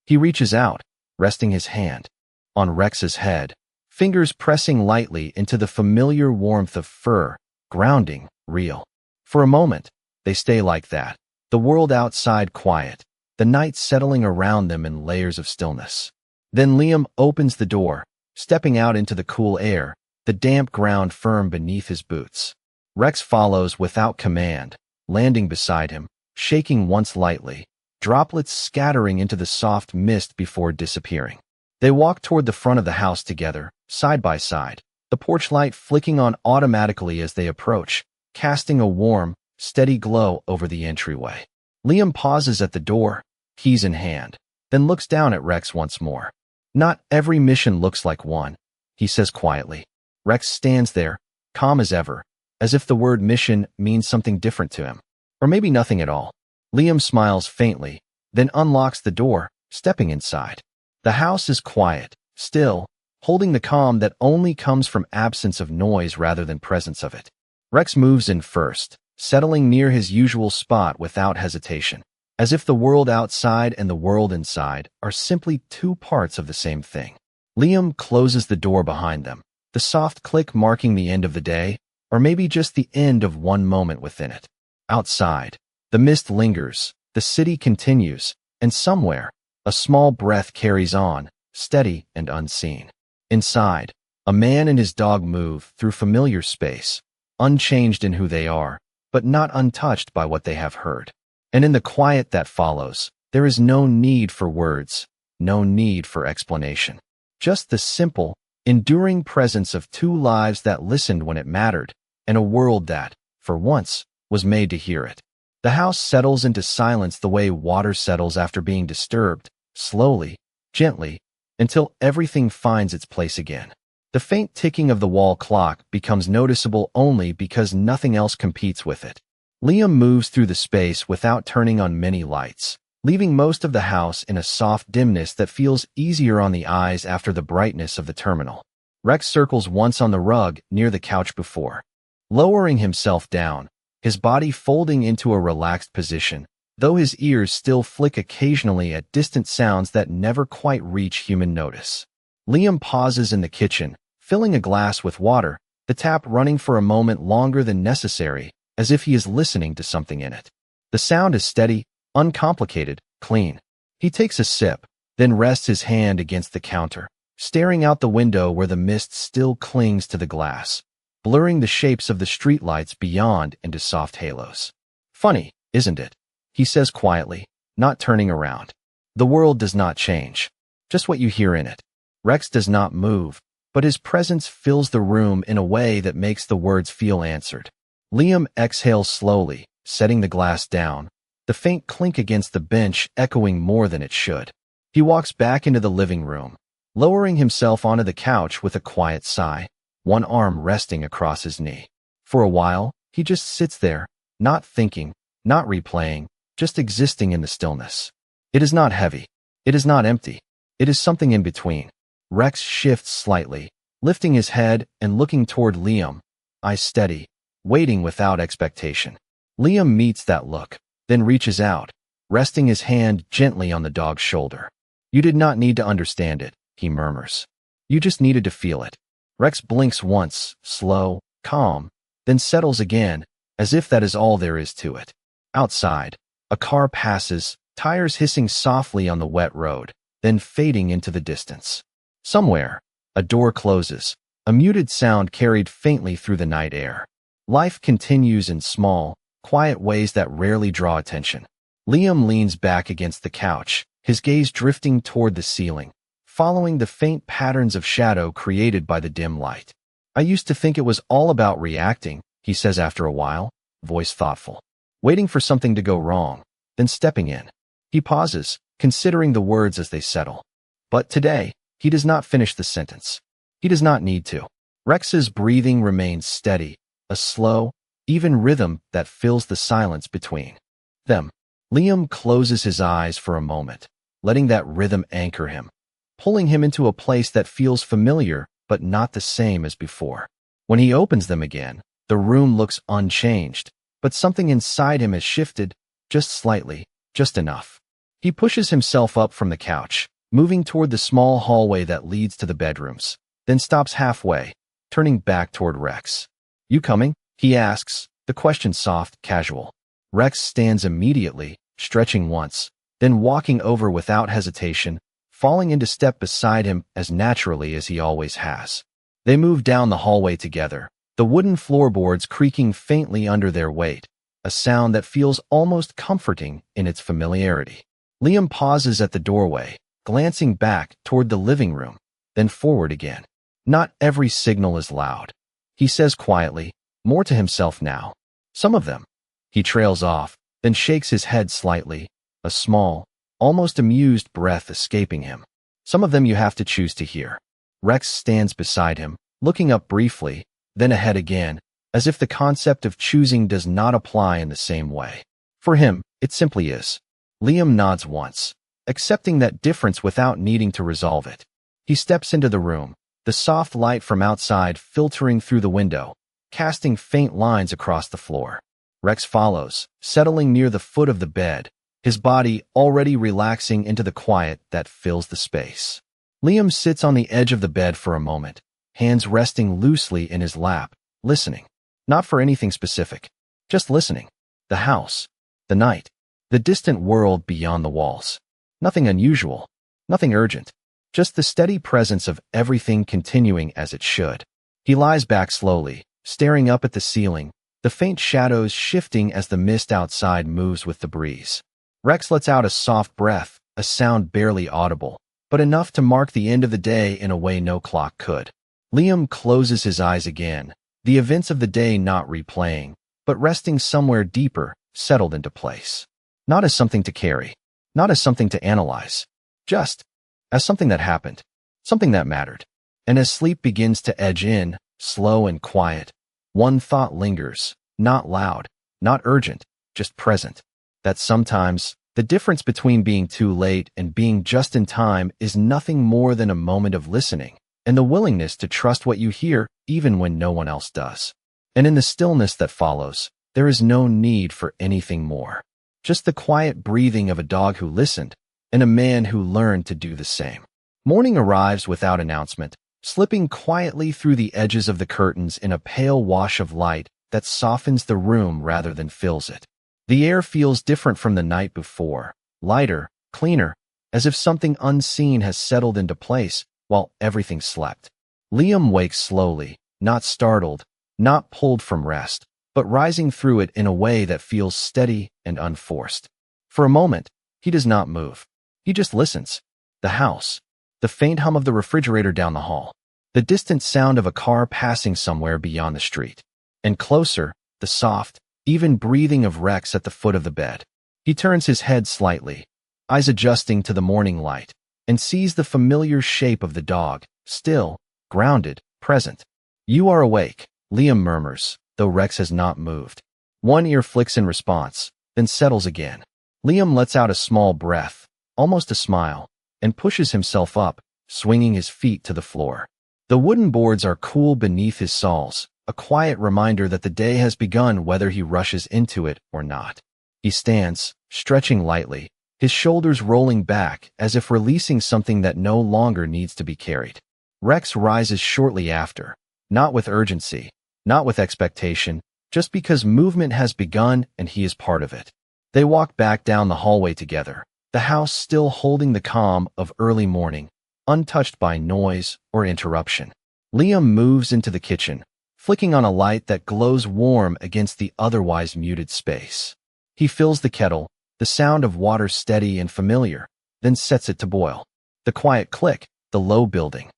Speaker 1: He reaches out, resting his hand on Rex's head, fingers pressing lightly into the familiar warmth of fur, grounding, real. For a moment, they stay like that, the world outside quiet, the night settling around them in layers of stillness. Then Liam opens the door, stepping out into the cool air, the damp ground firm beneath his boots. Rex follows without command, landing beside him, shaking once lightly, droplets scattering into the soft mist before disappearing. They walk toward the front of the house together, side by side, the porch light flicking on automatically as they approach, casting a warm, steady glow over the entryway. Liam pauses at the door, keys in hand, then looks down at Rex once more. Not every mission looks like one, he says quietly. Rex stands there, calm as ever, as if the word mission means something different to him. Or maybe nothing at all. Liam smiles faintly, then unlocks the door, stepping inside. The house is quiet, still, holding the calm that only comes from absence of noise rather than presence of it. Rex moves in first, settling near his usual spot without hesitation, as if the world outside and the world inside are simply two parts of the same thing. Liam closes the door behind them, the soft click marking the end of the day, or maybe just the end of one moment within it. Outside, the mist lingers, the city continues, and somewhere, a small breath carries on, steady and unseen. Inside, a man and his dog move through familiar space, unchanged in who they are, but not untouched by what they have heard. And in the quiet that follows, there is no need for words, no need for explanation. Just the simple, enduring presence of two lives that listened when it mattered, and a world that, for once, was made to hear it. The house settles into silence the way water settles after being disturbed, slowly, gently, until everything finds its place again. The faint ticking of the wall clock becomes noticeable only because nothing else competes with it. Liam moves through the space without turning on many lights, leaving most of the house in a soft dimness that feels easier on the eyes after the brightness of the terminal. Rex circles once on the rug near the couch before, lowering himself down, his body folding into a relaxed position, though his ears still flick occasionally at distant sounds that never quite reach human notice. Liam pauses in the kitchen, filling a glass with water, the tap running for a moment longer than necessary, as if he is listening to something in it. The sound is steady, uncomplicated, clean. He takes a sip, then rests his hand against the counter, staring out the window where the mist still clings to the glass, blurring the shapes of the streetlights beyond into soft halos. Funny, isn't it? He says quietly, not turning around. The world does not change, just what you hear in it. Rex does not move, but his presence fills the room in a way that makes the words feel answered. Liam exhales slowly, setting the glass down, the faint clink against the bench echoing more than it should. He walks back into the living room, lowering himself onto the couch with a quiet sigh, one arm resting across his knee. For a while, he just sits there, not thinking, not replaying, just existing in the stillness. It is not heavy. It is not empty. It is something in between. Rex shifts slightly, lifting his head and looking toward Liam, eyes steady, waiting without expectation. Liam meets that look, then reaches out, resting his hand gently on the dog's shoulder. "You did not need to understand it," he murmurs. "You just needed to feel it." Rex blinks once, slow, calm, then settles again, as if that is all there is to it. Outside, a car passes, tires hissing softly on the wet road, then fading into the distance. Somewhere, a door closes, a muted sound carried faintly through the night air. Life continues in small, quiet ways that rarely draw attention. Liam leans back against the couch, his gaze drifting toward the ceiling, following the faint patterns of shadow created by the dim light. "I used to think it was all about reacting," he says after a while, voice thoughtful, waiting for something to go wrong, then stepping in. He pauses, considering the words as they settle. But today, he does not finish the sentence. He does not need to. Rex's breathing remains steady, a slow, even rhythm that fills the silence between them. Liam closes his eyes for a moment, letting that rhythm anchor him, pulling him into a place that feels familiar but not the same as before. When he opens them again, the room looks unchanged, but something inside him has shifted, just slightly, just enough. He pushes himself up from the couch, moving toward the small hallway that leads to the bedrooms, then stops halfway, turning back toward Rex. "You coming?" he asks, the question soft, casual. Rex stands immediately, stretching once, then walking over without hesitation, falling into step beside him as naturally as he always has. They move down the hallway together, the wooden floorboards creaking faintly under their weight, a sound that feels almost comforting in its familiarity. Liam pauses at the doorway, glancing back toward the living room, then forward again. "Not every signal is loud," he says quietly, more to himself now. "Some of them." He trails off, then shakes his head slightly, a small, almost amused breath escaping him. "Some of them you have to choose to hear." Rex stands beside him, looking up briefly, then ahead again, as if the concept of choosing does not apply in the same way. For him, it simply is. Liam nods once, accepting that difference without needing to resolve it. He steps into the room, the soft light from outside filtering through the window, casting faint lines across the floor. Rex follows, settling near the foot of the bed, his body already relaxing into the quiet that fills the space. Liam sits on the edge of the bed for a moment, hands resting loosely in his lap, listening. Not for anything specific, just listening. The house, the night, the distant world beyond the walls. Nothing unusual, nothing urgent, just the steady presence of everything continuing as it should. He lies back slowly, staring up at the ceiling, the faint shadows shifting as the mist outside moves with the breeze. Rex lets out a soft breath, a sound barely audible, but enough to mark the end of the day in a way no clock could. Liam closes his eyes again, the events of the day not replaying, but resting somewhere deeper, settled into place. Not as something to carry, not as something to analyze, just as something that happened, something that mattered. And as sleep begins to edge in, slow and quiet, one thought lingers, not loud, not urgent, just present. That sometimes, the difference between being too late and being just in time is nothing more than a moment of listening, and the willingness to trust what you hear even when no one else does. And in the stillness that follows, there is no need for anything more. Just the quiet breathing of a dog who listened, and a man who learned to do the same. Morning arrives without announcement, slipping quietly through the edges of the curtains in a pale wash of light that softens the room rather than fills it. The air feels different from the night before, lighter, cleaner, as if something unseen has settled into place while everything slept. Liam wakes slowly, not startled, not pulled from rest, but rising through it in a way that feels steady and unforced. For a moment, he does not move. He just listens. The house, the faint hum of the refrigerator down the hall, the distant sound of a car passing somewhere beyond the street, and closer, the soft, even breathing of Rex at the foot of the bed. He turns his head slightly, eyes adjusting to the morning light, and sees the familiar shape of the dog, still, grounded, present. "You are awake," Liam murmurs, though Rex has not moved. One ear flicks in response, then settles again. Liam lets out a small breath, almost a smile, and pushes himself up, swinging his feet to the floor. The wooden boards are cool beneath his soles, a quiet reminder that the day has begun whether he rushes into it or not. He stands, stretching lightly, his shoulders rolling back as if releasing something that no longer needs to be carried. Rex rises shortly after, not with urgency, not with expectation, just because movement has begun and he is part of it. They walk back down the hallway together, the house still holding the calm of early morning, untouched by noise or interruption. Liam moves into the kitchen, flicking on a light that glows warm against the otherwise muted space. He fills the kettle, the sound of water steady and familiar, then sets it to boil. The quiet click, the low building.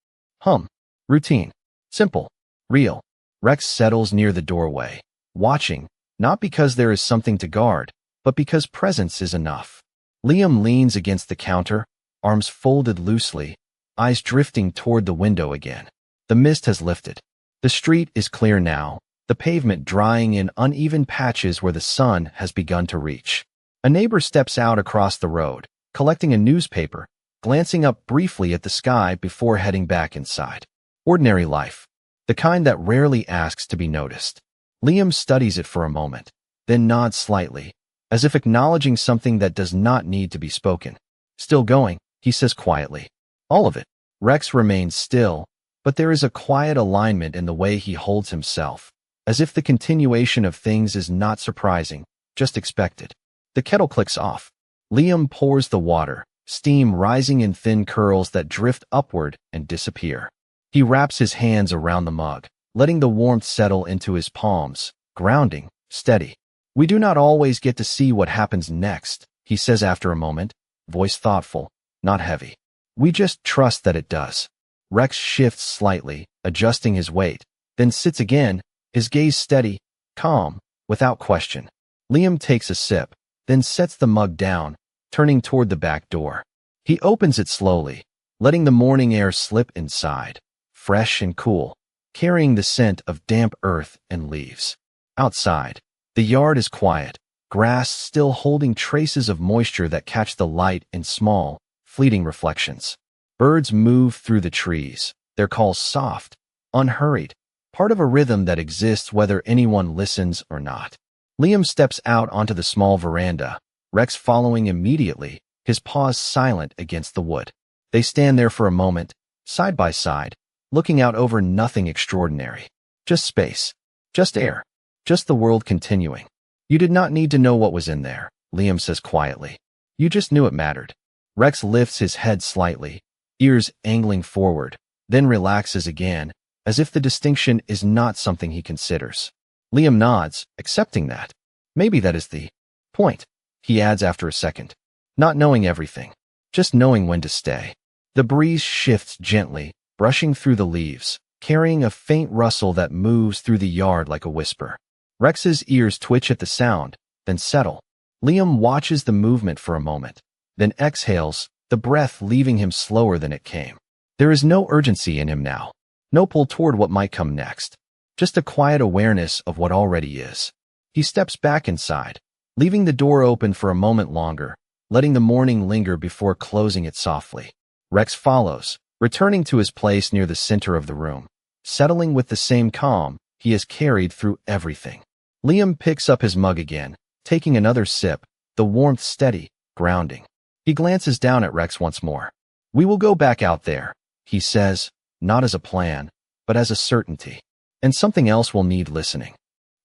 Speaker 1: Hum. Routine. Simple. Real. Rex settles near the doorway, watching, not because there is something to guard, but because presence is enough. Liam leans against the counter, arms folded loosely, eyes drifting toward the window again. The mist has lifted. The street is clear now, the pavement drying in uneven patches where the sun has begun to reach. A neighbor steps out across the road, collecting a newspaper, glancing up briefly at the sky before heading back inside. Ordinary life. The kind that rarely asks to be noticed. Liam studies it for a moment, then nods slightly, as if acknowledging something that does not need to be spoken. "Still going," he says quietly. "All of it." Rex remains still, but there is a quiet alignment in the way he holds himself, as if the continuation of things is not surprising, just expected. The kettle clicks off. Liam pours the water, steam rising in thin curls that drift upward and disappear. He wraps his hands around the mug, letting the warmth settle into his palms, grounding, steady. "We do not always get to see what happens next," he says after a moment, voice thoughtful, not heavy. "We just trust that it does." Rex shifts slightly, adjusting his weight, then sits again, his gaze steady, calm, without question. Liam takes a sip, then sets the mug down, turning toward the back door. He opens it slowly, letting the morning air slip inside, fresh and cool, carrying the scent of damp earth and leaves. Outside, the yard is quiet, grass still holding traces of moisture that catch the light in small, fleeting reflections. Birds move through the trees, their calls soft, unhurried, part of a rhythm that exists whether anyone listens or not. Liam steps out onto the small veranda, Rex following immediately, his paws silent against the wood. They stand there for a moment, side by side, looking out over nothing extraordinary. Just space. Just air. Just the world continuing. "You did not need to know what was in there," Liam says quietly. "You just knew it mattered." Rex lifts his head slightly, ears angling forward, then relaxes again, as if the distinction is not something he considers. Liam nods, accepting that. "Maybe that is the point," he adds after a second. "Not knowing everything, just knowing when to stay." The breeze shifts gently, brushing through the leaves, carrying a faint rustle that moves through the yard like a whisper. Rex's ears twitch at the sound, then settle. Liam watches the movement for a moment, then exhales, the breath leaving him slower than it came. There is no urgency in him now, no pull toward what might come next, just a quiet awareness of what already is. He steps back inside, leaving the door open for a moment longer, letting the morning linger before closing it softly. Rex follows, returning to his place near the center of the room, settling with the same calm he has carried through everything. Liam picks up his mug again, taking another sip, the warmth steady, grounding. He glances down at Rex once more. "We will go back out there," he says, not as a plan, but as a certainty. "And something else will need listening."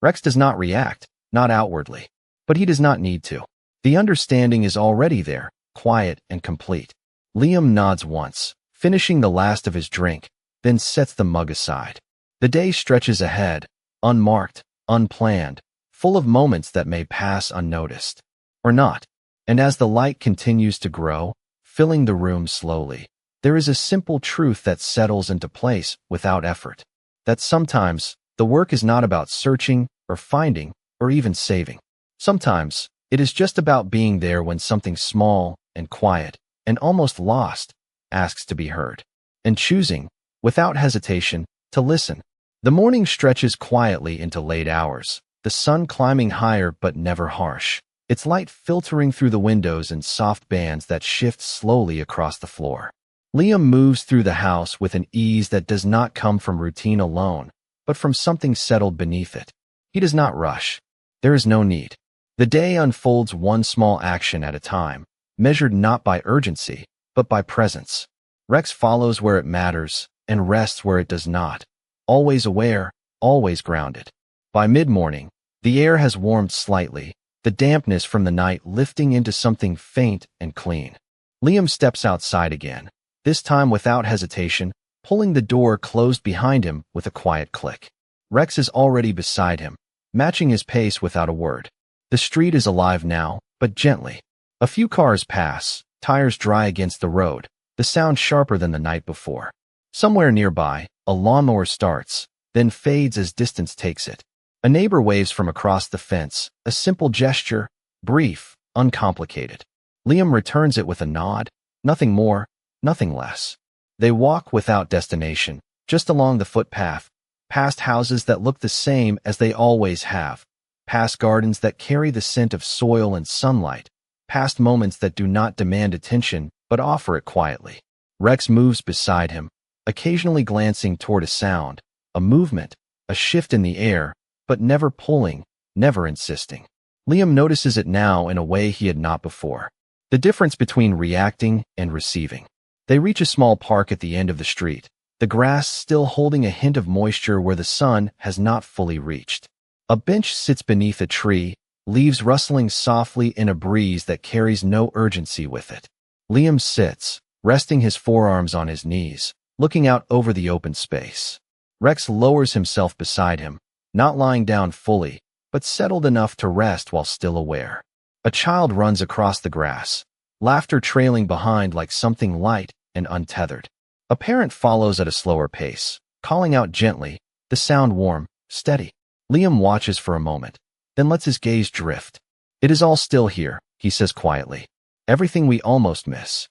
Speaker 1: Rex does not react, not outwardly, but he does not need to. The understanding is already there, quiet and complete. Liam nods once, finishing the last of his drink, then sets the mug aside. The day stretches ahead, unmarked, unplanned, full of moments that may pass unnoticed. Or not. And as the light continues to grow, filling the room slowly, there is a simple truth that settles into place without effort. That sometimes, the work is not about searching, or finding, or even saving. Sometimes, it is just about being there when something small, and quiet, and almost lost, asks to be heard, and choosing, without hesitation, to listen. The morning stretches quietly into late hours, the sun climbing higher but never harsh, its light filtering through the windows in soft bands that shift slowly across the floor. Liam moves through the house with an ease that does not come from routine alone, but from something settled beneath it. He does not rush. There is no need. The day unfolds one small action at a time, measured not by urgency, but by presence. Rex follows where it matters and rests where it does not, always aware, always grounded. By mid-morning, the air has warmed slightly, the dampness from the night lifting into something faint and clean. Liam steps outside again, this time without hesitation, pulling the door closed behind him with a quiet click. Rex is already beside him, matching his pace without a word. The street is alive now, but gently. A few cars pass, tires dry against the road, the sound sharper than the night before. Somewhere nearby, a lawnmower starts, then fades as distance takes it. A neighbor waves from across the fence, a simple gesture, brief, uncomplicated. Liam returns it with a nod, nothing more, nothing less. They walk without destination, just along the footpath, past houses that look the same as they always have, past gardens that carry the scent of soil and sunlight, past moments that do not demand attention but offer it quietly. Rex moves beside him, occasionally glancing toward a sound, a movement, a shift in the air, but never pulling, never insisting. Liam notices it now in a way he had not before. The difference between reacting and receiving. They reach a small park at the end of the street, the grass still holding a hint of moisture where the sun has not fully reached. A bench sits beneath a tree, leaves rustling softly in a breeze that carries no urgency with it. Liam sits, resting his forearms on his knees, looking out over the open space. Rex lowers himself beside him, not lying down fully, but settled enough to rest while still aware. A child runs across the grass, laughter trailing behind like something light and untethered. A parent follows at a slower pace, calling out gently, the sound warm, steady. Liam watches for a moment, then lets his gaze drift. It is all still here, he says quietly. Everything we almost miss.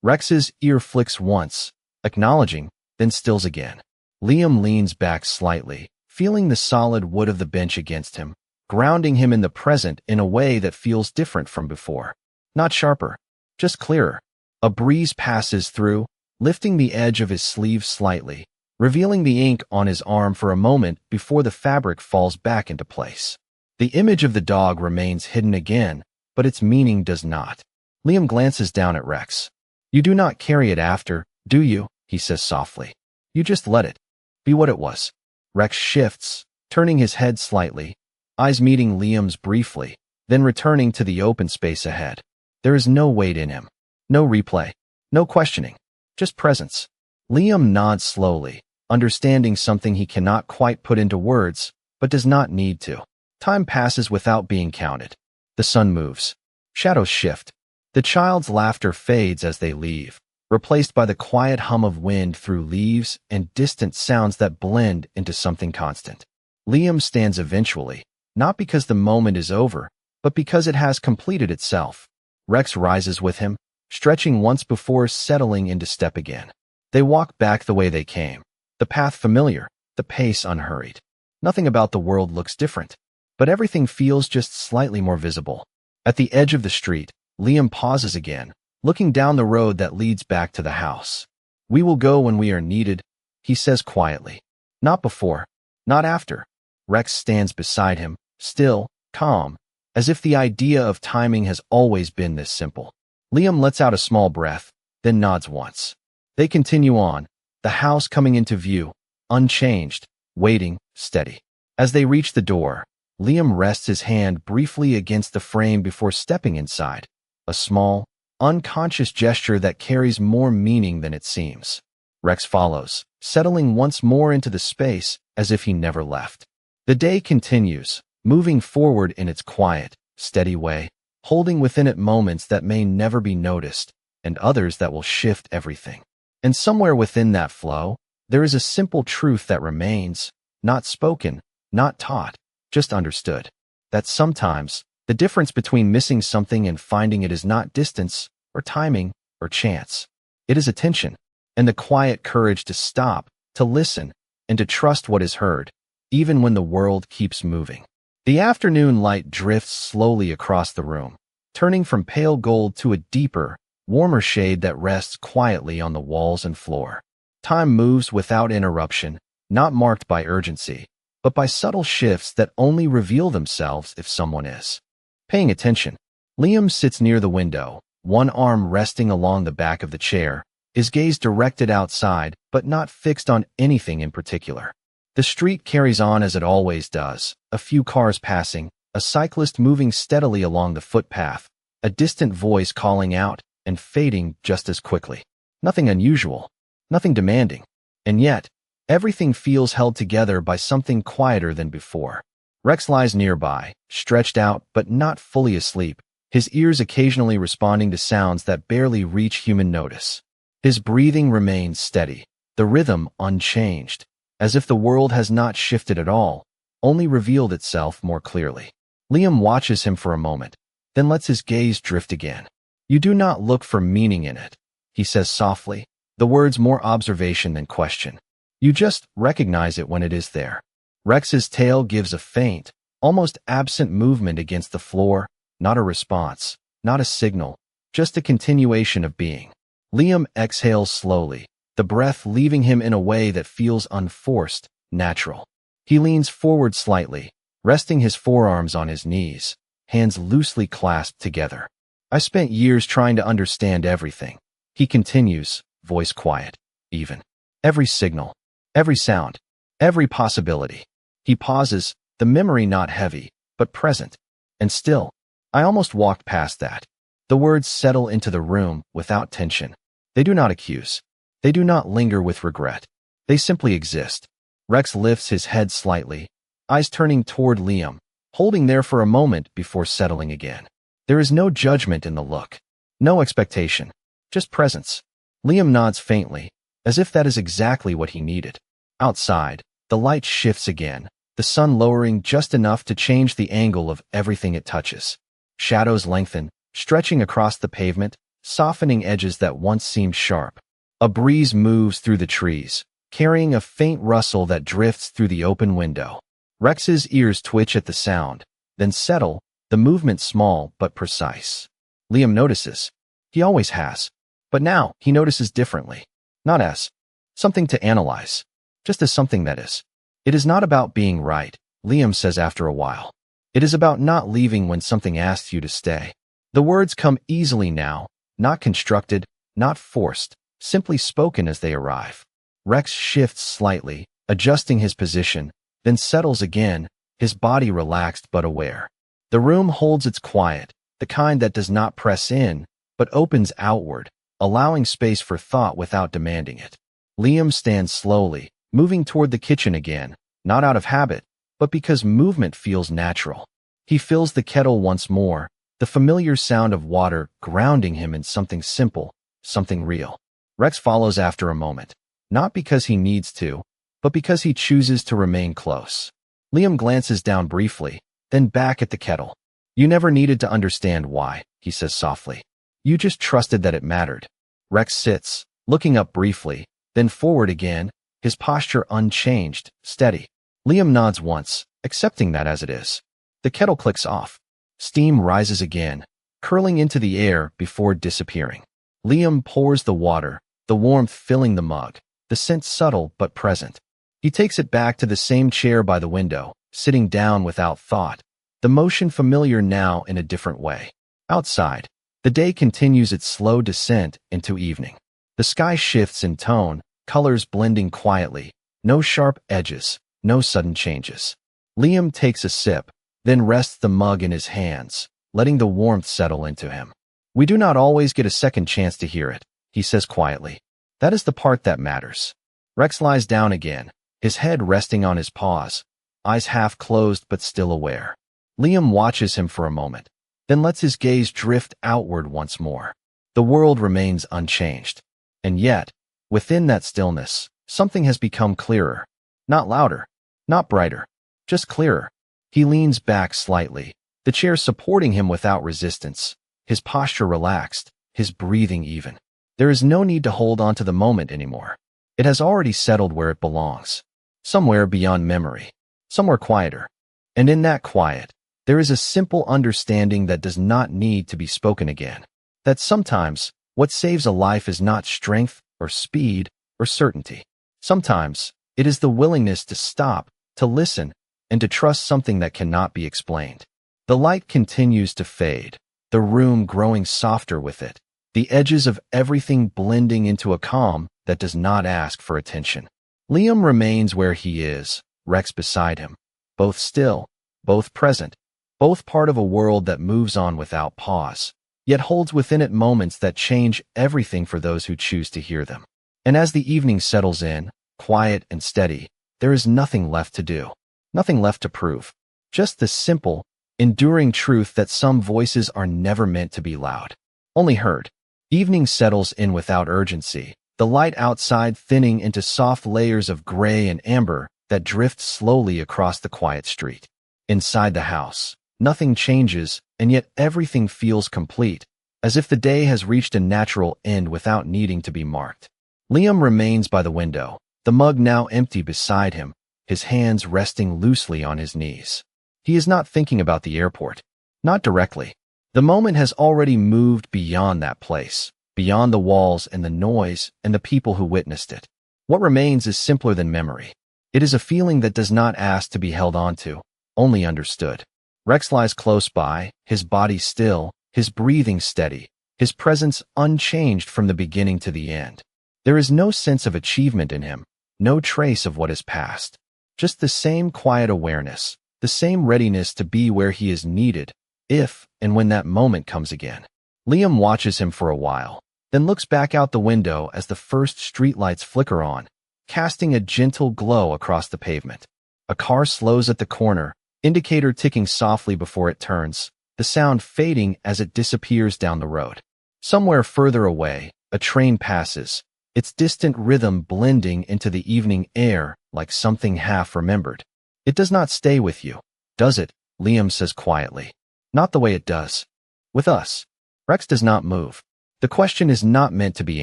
Speaker 1: Rex's ear flicks once, acknowledging, then stills again. Liam leans back slightly, feeling the solid wood of the bench against him, grounding him in the present in a way that feels different from before. Not sharper, just clearer. A breeze passes through, lifting the edge of his sleeve slightly, revealing the ink on his arm for a moment before the fabric falls back into place. The image of the dog remains hidden again, but its meaning does not. Liam glances down at Rex. You do not carry it after, do you? He says softly. You just let it be what it was. Rex shifts, turning his head slightly, eyes meeting Liam's briefly, then returning to the open space ahead. There is no weight in him. No replay. No questioning. Just presence. Liam nods slowly, understanding something he cannot quite put into words, but does not need to. Time passes without being counted. The sun moves. Shadows shift. The child's laughter fades as they leave, replaced by the quiet hum of wind through leaves and distant sounds that blend into something constant. Liam stands eventually, not because the moment is over, but because it has completed itself. Rex rises with him, stretching once before settling into step again. They walk back the way they came, the path familiar, the pace unhurried. Nothing about the world looks different, but everything feels just slightly more visible. At the edge of the street, Liam pauses again, looking down the road that leads back to the house. We will go when we are needed, he says quietly. Not before, not after. Rex stands beside him, still, calm, as if the idea of timing has always been this simple. Liam lets out a small breath, then nods once. They continue on, the house coming into view, unchanged, waiting, steady. As they reach the door, Liam rests his hand briefly against the frame before stepping inside, a small, unconscious gesture that carries more meaning than it seems. Rex follows, settling once more into the space as if he never left. The day continues, moving forward in its quiet, steady way, holding within it moments that may never be noticed and others that will shift everything. And somewhere within that flow, there is a simple truth that remains, not spoken, not taught, just understood. That sometimes, the difference between missing something and finding it is not distance, or timing, or chance. It is attention, and the quiet courage to stop, to listen, and to trust what is heard, even when the world keeps moving. The afternoon light drifts slowly across the room, turning from pale gold to a deeper, warmer shade that rests quietly on the walls and floor. Time moves without interruption, not marked by urgency, but by subtle shifts that only reveal themselves if someone is paying attention. Liam sits near the window, one arm resting along the back of the chair, his gaze directed outside but not fixed on anything in particular. The street carries on as it always does, a few cars passing, a cyclist moving steadily along the footpath, a distant voice calling out and fading just as quickly. Nothing unusual, nothing demanding, and yet, everything feels held together by something quieter than before. Rex lies nearby, stretched out but not fully asleep, his ears occasionally responding to sounds that barely reach human notice. His breathing remains steady, the rhythm unchanged, as if the world has not shifted at all, only revealed itself more clearly. Liam watches him for a moment, then lets his gaze drift again. "You do not look for meaning in it," he says softly, the words more observation than question. "You just recognize it when it is there." Rex's tail gives a faint, almost absent movement against the floor, not a response, not a signal, just a continuation of being. Liam exhales slowly, the breath leaving him in a way that feels unforced, natural. He leans forward slightly, resting his forearms on his knees, hands loosely clasped together. "I spent years trying to understand everything," he continues, voice quiet, even. "Every signal, every sound, every possibility." He pauses, the memory not heavy, but present. "And still, I almost walked past that." The words settle into the room without tension. They do not accuse. They do not linger with regret. They simply exist. Rex lifts his head slightly, eyes turning toward Liam, holding there for a moment before settling again. There is no judgment in the look, no expectation, just presence. Liam nods faintly, as if that is exactly what he needed. Outside, the light shifts again, the sun lowering just enough to change the angle of everything it touches. Shadows lengthen, stretching across the pavement, softening edges that once seemed sharp. A breeze moves through the trees, carrying a faint rustle that drifts through the open window. Rex's ears twitch at the sound, then settle, the movement small but precise. Liam notices. He always has. But now he notices differently. Not as something to analyze, just as something that is. "It is not about being right," Liam says after a while. "It is about not leaving when something asks you to stay." The words come easily now, not constructed, not forced, simply spoken as they arrive. Rex shifts slightly, adjusting his position, then settles again, his body relaxed but aware. The room holds its quiet, the kind that does not press in, but opens outward, allowing space for thought without demanding it. Liam stands slowly, moving toward the kitchen again, not out of habit, but because movement feels natural. He fills the kettle once more, the familiar sound of water grounding him in something simple, something real. Rex follows after a moment, not because he needs to, but because he chooses to remain close. Liam glances down briefly, then back at the kettle. "You never needed to understand why," he says softly. "You just trusted that it mattered." Rex sits, looking up briefly, then forward again, his posture unchanged, steady. Liam nods once, accepting that as it is. The kettle clicks off. Steam rises again, curling into the air before disappearing. Liam pours the water, the warmth filling the mug, the scent subtle but present. He takes it back to the same chair by the window, sitting down without thought, the motion familiar now in a different way. Outside, the day continues its slow descent into evening. The sky shifts in tone, colors blending quietly, no sharp edges, no sudden changes. Liam takes a sip, then rests the mug in his hands, letting the warmth settle into him. "We do not always get a second chance to hear it," he says quietly. "That is the part that matters." Rex lies down again, his head resting on his paws, eyes half closed but still aware. Liam watches him for a moment, then lets his gaze drift outward once more. The world remains unchanged. And yet, within that stillness, something has become clearer. Not louder, not brighter, just clearer. He leans back slightly, the chair supporting him without resistance, his posture relaxed, his breathing even. There is no need to hold on to the moment anymore. It has already settled where it belongs. Somewhere beyond memory. Somewhere quieter. And in that quiet, there is a simple understanding that does not need to be spoken again. That sometimes, what saves a life is not strength or speed or certainty. Sometimes, it is the willingness to stop, to listen, and to trust something that cannot be explained. The light continues to fade, the room growing softer with it, the edges of everything blending into a calm that does not ask for attention. Liam remains where he is, Rex beside him, both still, both present, both part of a world that moves on without pause, yet holds within it moments that change everything for those who choose to hear them. And as the evening settles in, quiet and steady, there is nothing left to do, nothing left to prove, just the simple, enduring truth that some voices are never meant to be loud, only heard. Evening settles in without urgency, the light outside thinning into soft layers of gray and amber that drift slowly across the quiet street. Inside the house, nothing changes, and yet everything feels complete, as if the day has reached a natural end without needing to be marked. Liam remains by the window, the mug now empty beside him, his hands resting loosely on his knees. He is not thinking about the airport. Not directly. The moment has already moved beyond that place, beyond the walls and the noise and the people who witnessed it. What remains is simpler than memory. It is a feeling that does not ask to be held onto, only understood. Rex lies close by, his body still, his breathing steady, his presence unchanged from the beginning to the end. There is no sense of achievement in him, no trace of what is past. Just the same quiet awareness, the same readiness to be where he is needed, if and when that moment comes again. Liam watches him for a while, then looks back out the window as the first streetlights flicker on, casting a gentle glow across the pavement. A car slows at the corner, indicator ticking softly before it turns, the sound fading as it disappears down the road. Somewhere further away, a train passes, its distant rhythm blending into the evening air like something half-remembered. It does not stay with you, does it? Liam says quietly. Not the way it does. With us. Rex does not move. The question is not meant to be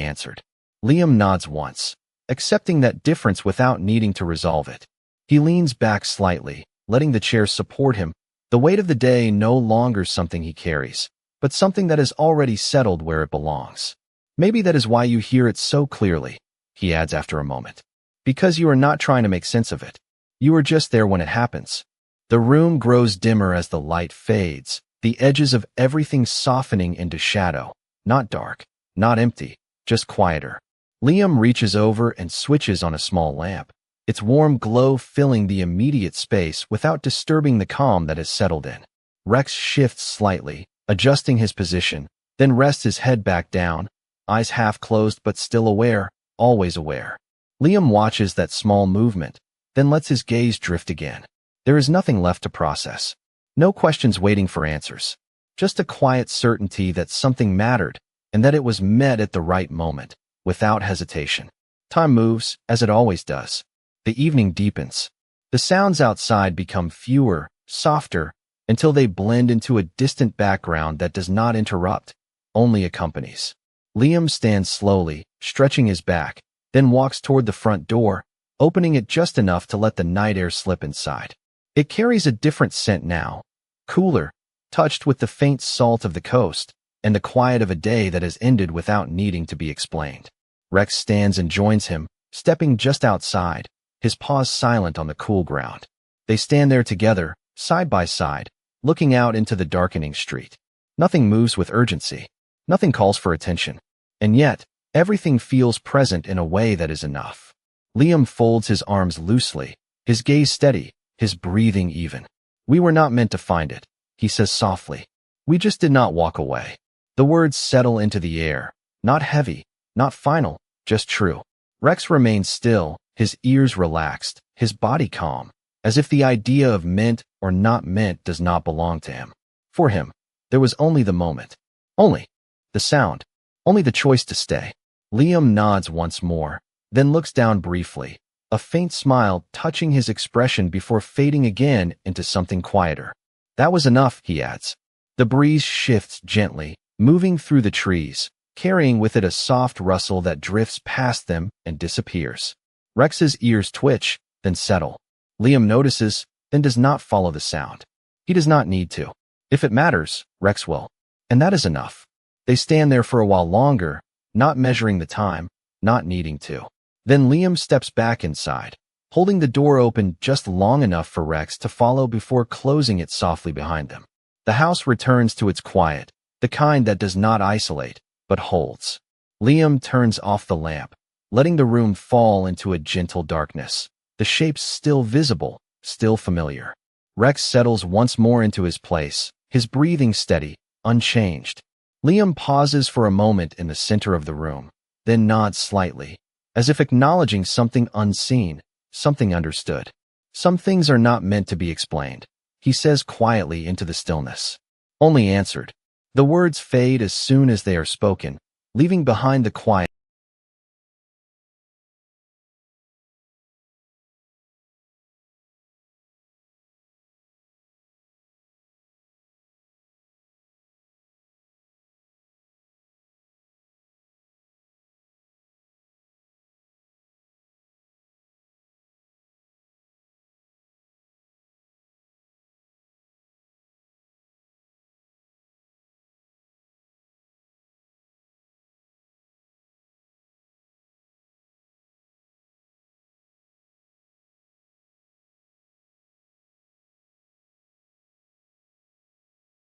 Speaker 1: answered. Liam nods once, accepting that difference without needing to resolve it. He leans back slightly, letting the chair support him, the weight of the day no longer something he carries, but something that has already settled where it belongs. Maybe that is why you hear it so clearly, he adds after a moment. Because you are not trying to make sense of it. You are just there when it happens. The room grows dimmer as the light fades, the edges of everything softening into shadow, not dark, not empty, just quieter. Liam reaches over and switches on a small lamp, its warm glow filling the immediate space without disturbing the calm that has settled in. Rex shifts slightly, adjusting his position, then rests his head back down, eyes half closed but still aware, always aware. Liam watches that small movement, then lets his gaze drift again. There is nothing left to process. No questions waiting for answers. Just a quiet certainty that something mattered, and that it was met at the right moment, without hesitation. Time moves, as it always does. The evening deepens. The sounds outside become fewer, softer, until they blend into a distant background that does not interrupt, only accompanies. Liam stands slowly, stretching his back, then walks toward the front door, opening it just enough to let the night air slip inside. It carries a different scent now, cooler, touched with the faint salt of the coast, and the quiet of a day that has ended without needing to be explained. Rex stands and joins him, stepping just outside, his paws silent on the cool ground. They stand there together, side by side, looking out into the darkening street. Nothing moves with urgency. Nothing calls for attention. And yet, everything feels present in a way that is enough. Liam folds his arms loosely, his gaze steady, his breathing even. We were not meant to find it, he says softly. We just did not walk away. The words settle into the air, not heavy, not final, just true. Rex remains still, his ears relaxed, his body calm, as if the idea of meant or not meant does not belong to him. For him, there was only the moment. Only the sound. Only the choice to stay. Liam nods once more, then looks down briefly, a faint smile touching his expression before fading again into something quieter. That was enough, he adds. The breeze shifts gently, moving through the trees, carrying with it a soft rustle that drifts past them and disappears. Rex's ears twitch, then settle. Liam notices, then does not follow the sound. He does not need to. If it matters, Rex will. And that is enough. They stand there for a while longer, not measuring the time, not needing to. Then Liam steps back inside, holding the door open just long enough for Rex to follow before closing it softly behind them. The house returns to its quiet, the kind that does not isolate, but holds. Liam turns off the lamp, letting the room fall into a gentle darkness. The shapes still visible, still familiar. Rex settles once more into his place, his breathing steady, unchanged. Liam pauses for a moment in the center of the room, then nods slightly, as if acknowledging something unseen, something understood. Some things are not meant to be explained, he says quietly into the stillness. Only answered. The words fade as soon as they are spoken, leaving behind the quiet